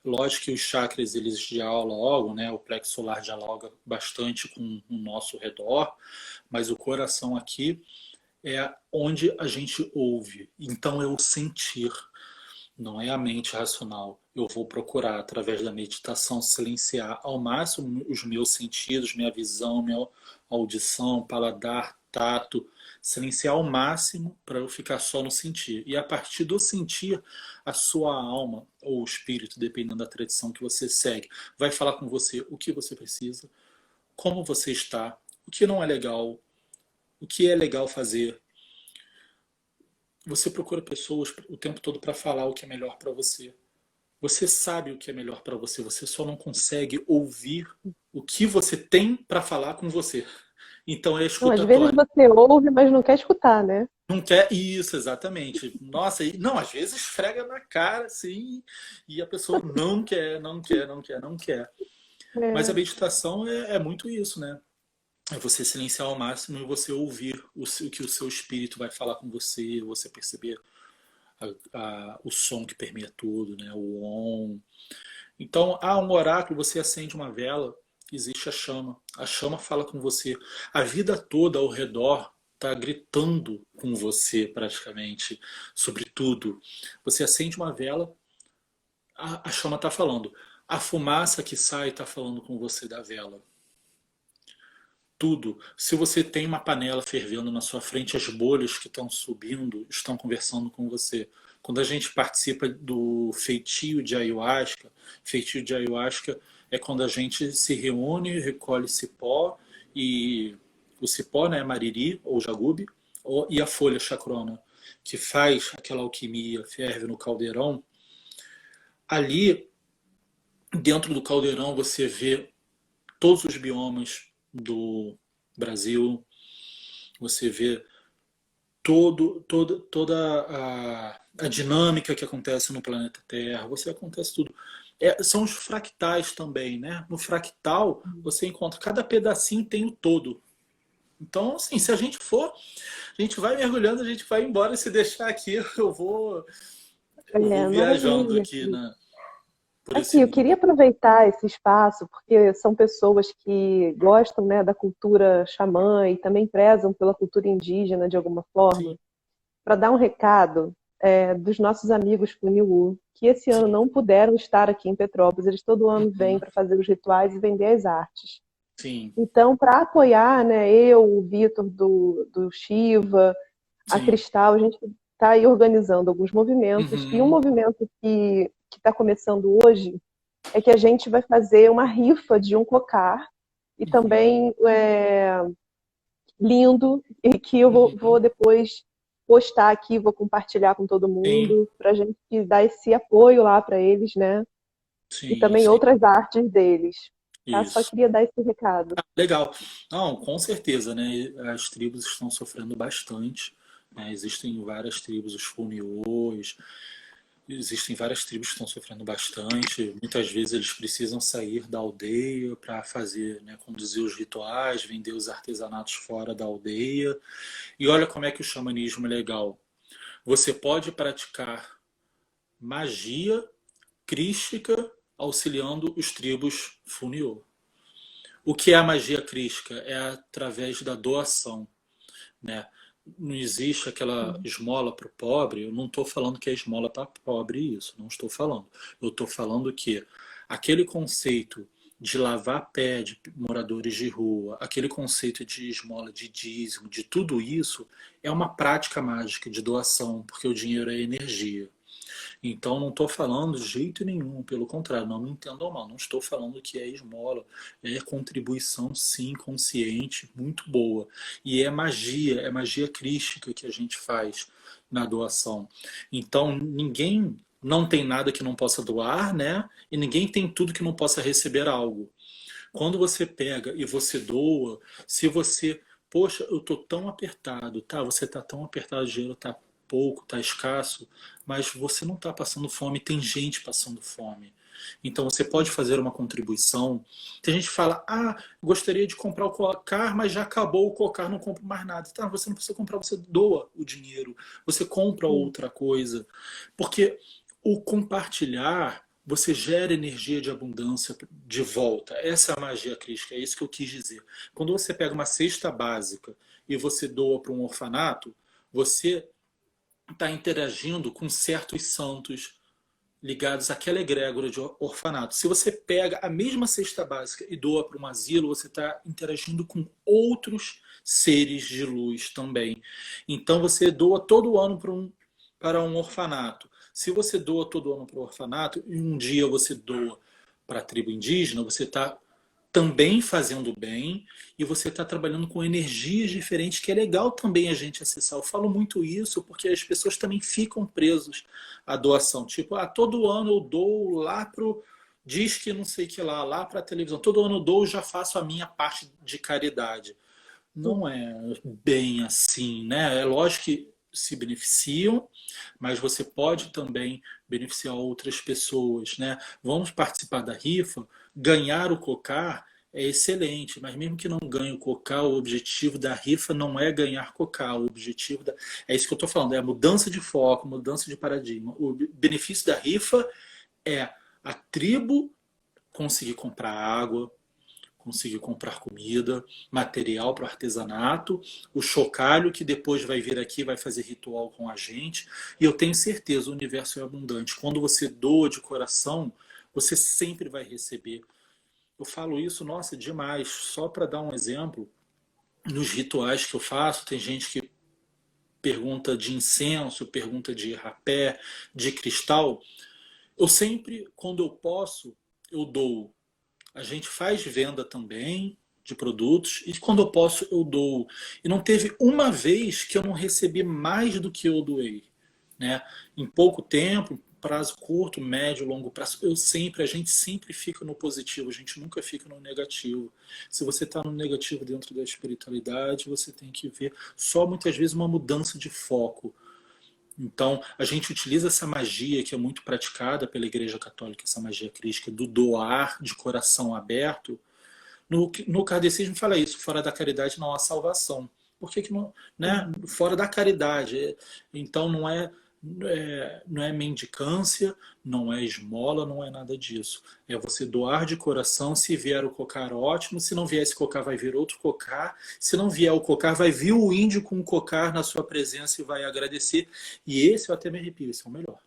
B: Lógico que os chakras, eles dialogam, né? O plexo solar dialoga bastante com o nosso redor, mas o coração aqui é onde a gente ouve. Então é o sentir, não é a mente racional. Eu vou procurar, através da meditação, silenciar ao máximo os meus sentidos, minha visão, minha audição, paladar, tato, silenciar ao máximo para eu ficar só no sentir. E a partir do sentir, a sua alma ou o espírito, dependendo da tradição que você segue, vai falar com você o que você precisa, como você está, o que não é legal, o que é legal fazer. Você procura pessoas o tempo todo para falar o que é melhor para você. Você sabe o que é melhor para você, você só não consegue ouvir o que você tem para falar com você. Então é
A: Não, às vezes
B: escutatório.
A: você ouve, mas não quer escutar, né?
B: Não quer isso, exatamente. Nossa, não, às vezes esfrega na cara, assim, e a pessoa não quer, não quer, não quer, não quer. Mas a
A: É,
B: meditação é muito isso, né? É você silenciar ao máximo e você ouvir o que o seu espírito vai falar com você, você perceber o som que permeia tudo, né? O on. Então, há um oráculo, você acende uma vela, existe a chama. A chama fala com você. A vida toda ao redor está gritando com você, praticamente, sobre tudo. Você acende uma vela, a chama está falando. A fumaça que sai está falando com você da vela. Tudo. Se você tem uma panela fervendo na sua frente, as bolhas que estão subindo estão conversando com você. Quando a gente participa do feitio de ayahuasca é quando a gente se reúne, recolhe cipó e o cipó, né, mariri ou jagube, e a folha chacrona, que faz aquela alquimia, ferve no caldeirão. Ali, dentro do caldeirão, você vê todos os biomas do Brasil, você vê toda a dinâmica que acontece no planeta Terra, você acontece tudo. São os fractais também, né? No fractal você encontra cada pedacinho tem o todo. Então, assim, se a gente for, a gente vai mergulhando, a gente vai embora. E se deixar aqui, eu vou viajando
A: maravilha.
B: aqui por esse
A: Aqui, eu
B: mundo.
A: queria aproveitar esse espaço, porque são pessoas que gostam, né, da cultura xamã e também prezam pela cultura indígena de alguma forma,
B: Sim,
A: para dar um recado dos nossos amigos Kuniu, que esse ano
B: sim,
A: não puderam estar aqui em Petrópolis. Eles todo ano vêm
B: uhum,
A: para fazer os rituais e vender as artes.
B: sim,
A: Então, para apoiar, né, eu, o Vitor do Shiva, a
B: sim,
A: Cristal, a gente está aí organizando alguns movimentos. E um
B: uhum,
A: movimento que está começando hoje é que a gente vai fazer uma rifa de um cocar e
B: uhum,
A: também lindo, e que eu vou
B: uhum,
A: depois postar aqui, vou compartilhar com todo
B: sim,
A: mundo, para a gente dar esse apoio lá para eles, né? E
B: sim,
A: também
B: sim,
A: outras artes deles. Tá? Só
B: isso.
A: queria dar esse recado.
B: Legal. Não, com certeza, né? As tribos estão sofrendo bastante, né? Existem várias tribos, os Funiôs, existem várias tribos que estão sofrendo bastante. Muitas vezes eles precisam sair da aldeia para fazer, né, conduzir os rituais, vender os artesanatos fora da aldeia. E olha como é que o xamanismo é legal. Você pode praticar magia crística auxiliando os tribos Funiô. O que é a magia crística? É através da doação, né? Não existe aquela esmola para o pobre. Eu não estou falando que é esmola para pobre isso, não estou falando. Eu estou falando que aquele conceito de lavar pé de moradores de rua, aquele conceito de esmola, de dízimo, de tudo isso, é uma prática mágica de doação, porque o dinheiro é energia. Então, não estou falando de jeito nenhum, pelo contrário, não me entendam mal, não estou falando que é esmola, é contribuição, sim, consciente, muito boa. E é magia crística que a gente faz na doação. Então, ninguém não tem nada que não possa doar, né? E ninguém tem tudo que não possa receber algo. Quando você pega e você doa, se você, poxa, eu tô tão apertado, tá? Você tá tão apertado, o dinheiro tá pouco, tá escasso, mas você não tá passando fome, tem gente passando fome. Então você pode fazer uma contribuição. Tem gente que fala, gostaria de comprar o cocar, mas já acabou o cocar, não compro mais nada. Tá, você não precisa comprar, você doa o dinheiro, você compra outra coisa. Porque o compartilhar você gera energia de abundância de volta. Essa é a magia crística, é isso que eu quis dizer. Quando você pega uma cesta básica e você doa para um orfanato, você está interagindo com certos santos ligados àquela egrégora de orfanato. Se você pega a mesma cesta básica e doa para um asilo, você está interagindo com outros seres de luz também. Então você doa todo ano para um orfanato. Se você doa todo ano para o orfanato e um dia você doa para a tribo indígena, você está também fazendo bem e você está trabalhando com energias diferentes, que é legal também a gente acessar. Eu falo muito isso porque as pessoas também ficam presas à doação. Tipo, todo ano eu dou lá pro disque não sei que lá para a televisão. Todo ano eu dou, já faço a minha parte de caridade. Não é bem assim, né? É lógico que se beneficiam, mas você pode também beneficiar outras pessoas, né? Vamos participar da rifa, ganhar o cocar é excelente, mas mesmo que não ganhe o cocar, o objetivo da rifa não é ganhar cocar, o objetivo é isso que eu estou falando, é a mudança de foco, mudança de paradigma. O benefício da rifa é a tribo conseguir comprar água, conseguir comprar comida, material para o artesanato, o chocalho que depois vai vir aqui vai fazer ritual com a gente. E eu tenho certeza, o universo é abundante. Quando você doa de coração, você sempre vai receber. Eu falo isso, nossa, demais. Só para dar um exemplo, nos rituais que eu faço, tem gente que pergunta de incenso, pergunta de rapé, de cristal. Eu sempre, quando eu posso, eu dou. A gente faz venda também de produtos e quando eu posso eu dou. E não teve uma vez que eu não recebi mais do que eu doei, né? Em pouco tempo, prazo curto, médio, longo prazo, a gente sempre fica no positivo, a gente nunca fica no negativo. Se você está no negativo dentro da espiritualidade, você tem que ver só muitas vezes uma mudança de foco. Então, a gente utiliza essa magia que é muito praticada pela Igreja Católica, essa magia crística do doar de coração aberto. No kardecismo fala isso, fora da caridade não há salvação. Por que não, né? Fora da caridade. Então, não é mendicância, não é esmola, não é nada disso. É você doar de coração. Se vier o cocar, ótimo. Se não vier esse cocar, vai vir outro cocar. Se não vier o cocar, vai vir o índio com o cocar na sua presença e vai agradecer. E esse eu até me arrepio, esse é o melhor.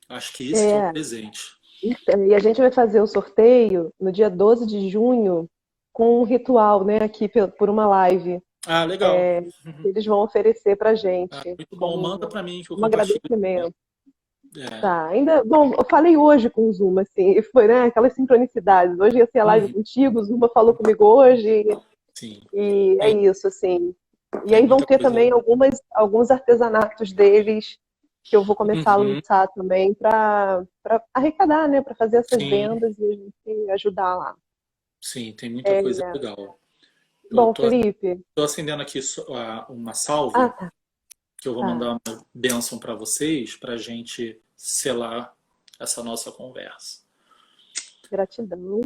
B: Acho que esse que é o presente.
A: E a gente vai fazer o sorteio no dia 12 de junho com um ritual, né, aqui por uma live.
B: Ah, legal.
A: Eles vão oferecer pra gente.
B: Muito bom, manda para mim que eu
A: um
B: compartilho.
A: agradecimento. Tá, bom, eu falei hoje com o Zuma, assim, e foi, né, aquelas sincronicidades. Hoje ia ser a live contigo, o Zuma falou comigo hoje,
B: Sim.
A: E é isso, assim. E aí vão ter também alguns artesanatos deles que eu vou começar a lutar também para arrecadar, né, para fazer essas vendas e a gente ajudar lá.
B: Sim, tem muita coisa legal.
A: Bom, Felipe.
B: Estou acendendo aqui uma salve, que eu vou mandar uma bênção para vocês, para a gente selar essa nossa conversa.
A: Gratidão.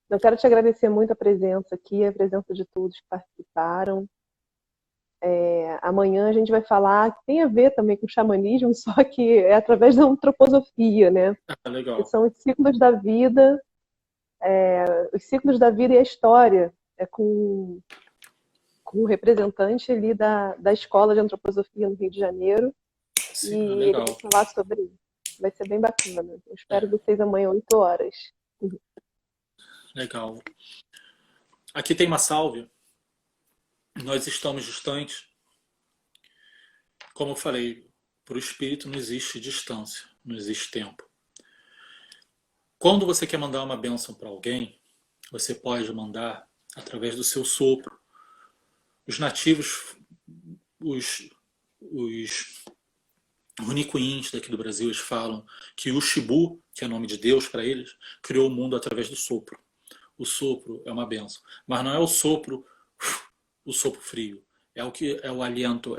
A: Eu quero te agradecer muito a presença aqui, a presença de todos que participaram. Amanhã a gente vai falar, que tem a ver também com xamanismo, só que é através da antroposofia, né?
B: Legal.
A: Que são os ciclos da vida, e a história. Com o representante ali da Escola de Antroposofia no Rio de Janeiro.
B: Sim,
A: e
B: legal.
A: ele vai falar sobre isso. Vai ser bem bacana. Eu espero vocês amanhã, 8 horas.
B: Legal. Aqui tem uma salve. Nós estamos distantes. Como eu falei, para o espírito não existe distância, não existe tempo. Quando você quer mandar uma bênção para alguém, você pode mandar através do seu sopro. Os nativos, os Runicuins daqui do Brasil, eles falam que o Xibu, que é o nome de Deus para eles, criou o mundo através do sopro. O sopro é uma bênção, mas não é o sopro frio, é o aliento,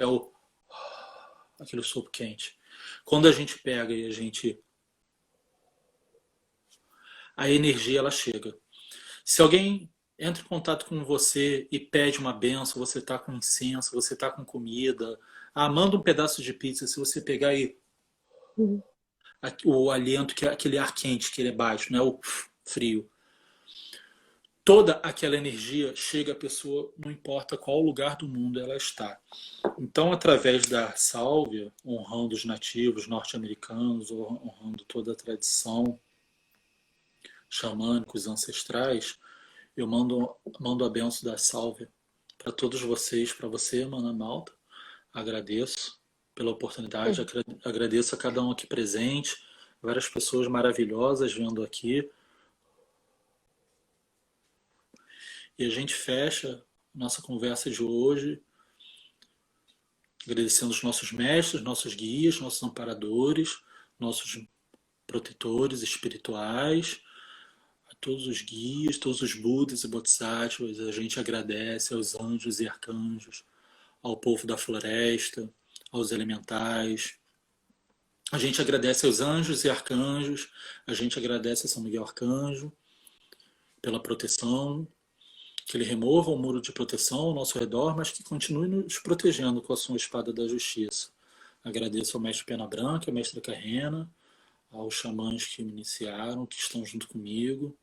B: aquele sopro quente. Quando a gente pega e a energia ela chega. Se alguém entra em contato com você e pede uma benção, você está com incenso, você está com comida, manda um pedaço de pizza, se você pegar e o aliento, que é aquele ar quente, que ele é baixo, não é o frio. Toda aquela energia chega à pessoa, não importa qual lugar do mundo ela está. Então, através da sálvia, honrando os nativos norte-americanos, honrando toda a tradição xamânica, os ancestrais, eu mando a benção da sálvia para todos vocês, para você, Mana Malta. Agradeço pela oportunidade, agradeço a cada um aqui presente, várias pessoas maravilhosas vendo aqui. E a gente fecha nossa conversa de hoje agradecendo os nossos mestres, nossos guias, nossos amparadores, nossos protetores espirituais, a todos os guias, todos os Budas e Bodhisattvas. A gente agradece aos anjos e arcanjos, ao povo da floresta, aos elementais. A gente agradece aos anjos e arcanjos, a gente agradece a São Miguel Arcanjo pela proteção, que ele remova o muro de proteção ao nosso redor, mas que continue nos protegendo com a sua espada da justiça. Agradeço ao mestre Pena Branca, ao mestre Carrena, aos xamãs que me iniciaram, que estão junto comigo.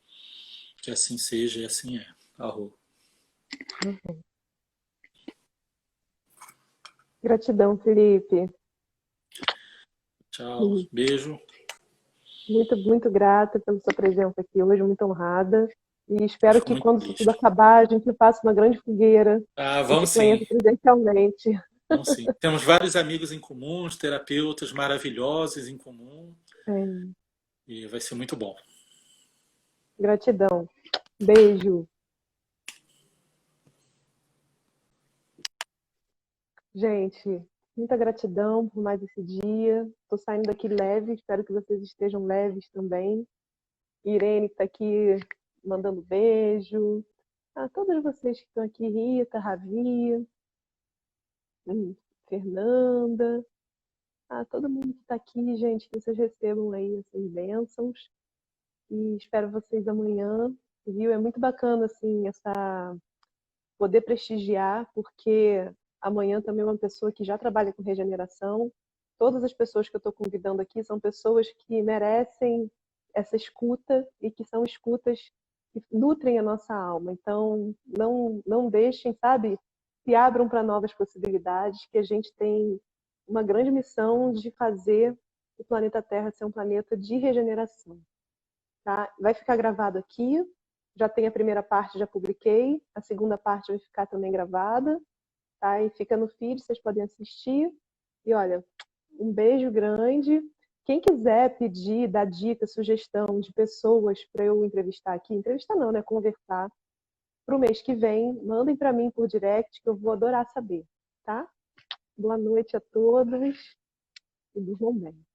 B: Que assim seja e assim é. Arro.
A: Gratidão, Felipe.
B: Tchau. Beijo.
A: Muito, muito grata pela sua presença aqui hoje, muito honrada. E espero que
B: Muito
A: quando
B: triste.
A: tudo acabar, a gente faça uma grande fogueira.
B: Vamos sim.
A: Presencialmente.
B: Vamos sim. Temos vários amigos em comum, terapeutas maravilhosos em comum. E vai ser muito bom.
A: Gratidão. Beijo. Gente, muita gratidão por mais esse dia. Estou saindo daqui leve, espero que vocês estejam leves também. Irene está aqui mandando beijo. A todos vocês que estão aqui, Rita, Ravi, Fernanda, a todo mundo que está aqui, gente, que vocês recebam aí essas bênçãos. E espero vocês amanhã, viu? É muito bacana, assim, poder prestigiar, porque amanhã também é uma pessoa que já trabalha com regeneração. Todas as pessoas que eu estou convidando aqui são pessoas que merecem essa escuta e que são escutas que nutrem a nossa alma. Então, não deixem, sabe? Se abram para novas possibilidades, que a gente tem uma grande missão de fazer o planeta Terra ser um planeta de regeneração. Tá? Vai ficar gravado aqui. Já tem a primeira parte, já publiquei. A segunda parte vai ficar também gravada. Tá? E fica no feed, vocês podem assistir. E olha, um beijo grande. Quem quiser pedir, dar dica, sugestão de pessoas para eu entrevistar aqui, entrevistar não, né? Conversar, para o mês que vem, mandem para mim por direct, que eu vou adorar saber, tá? Boa noite a todos e durmam bem.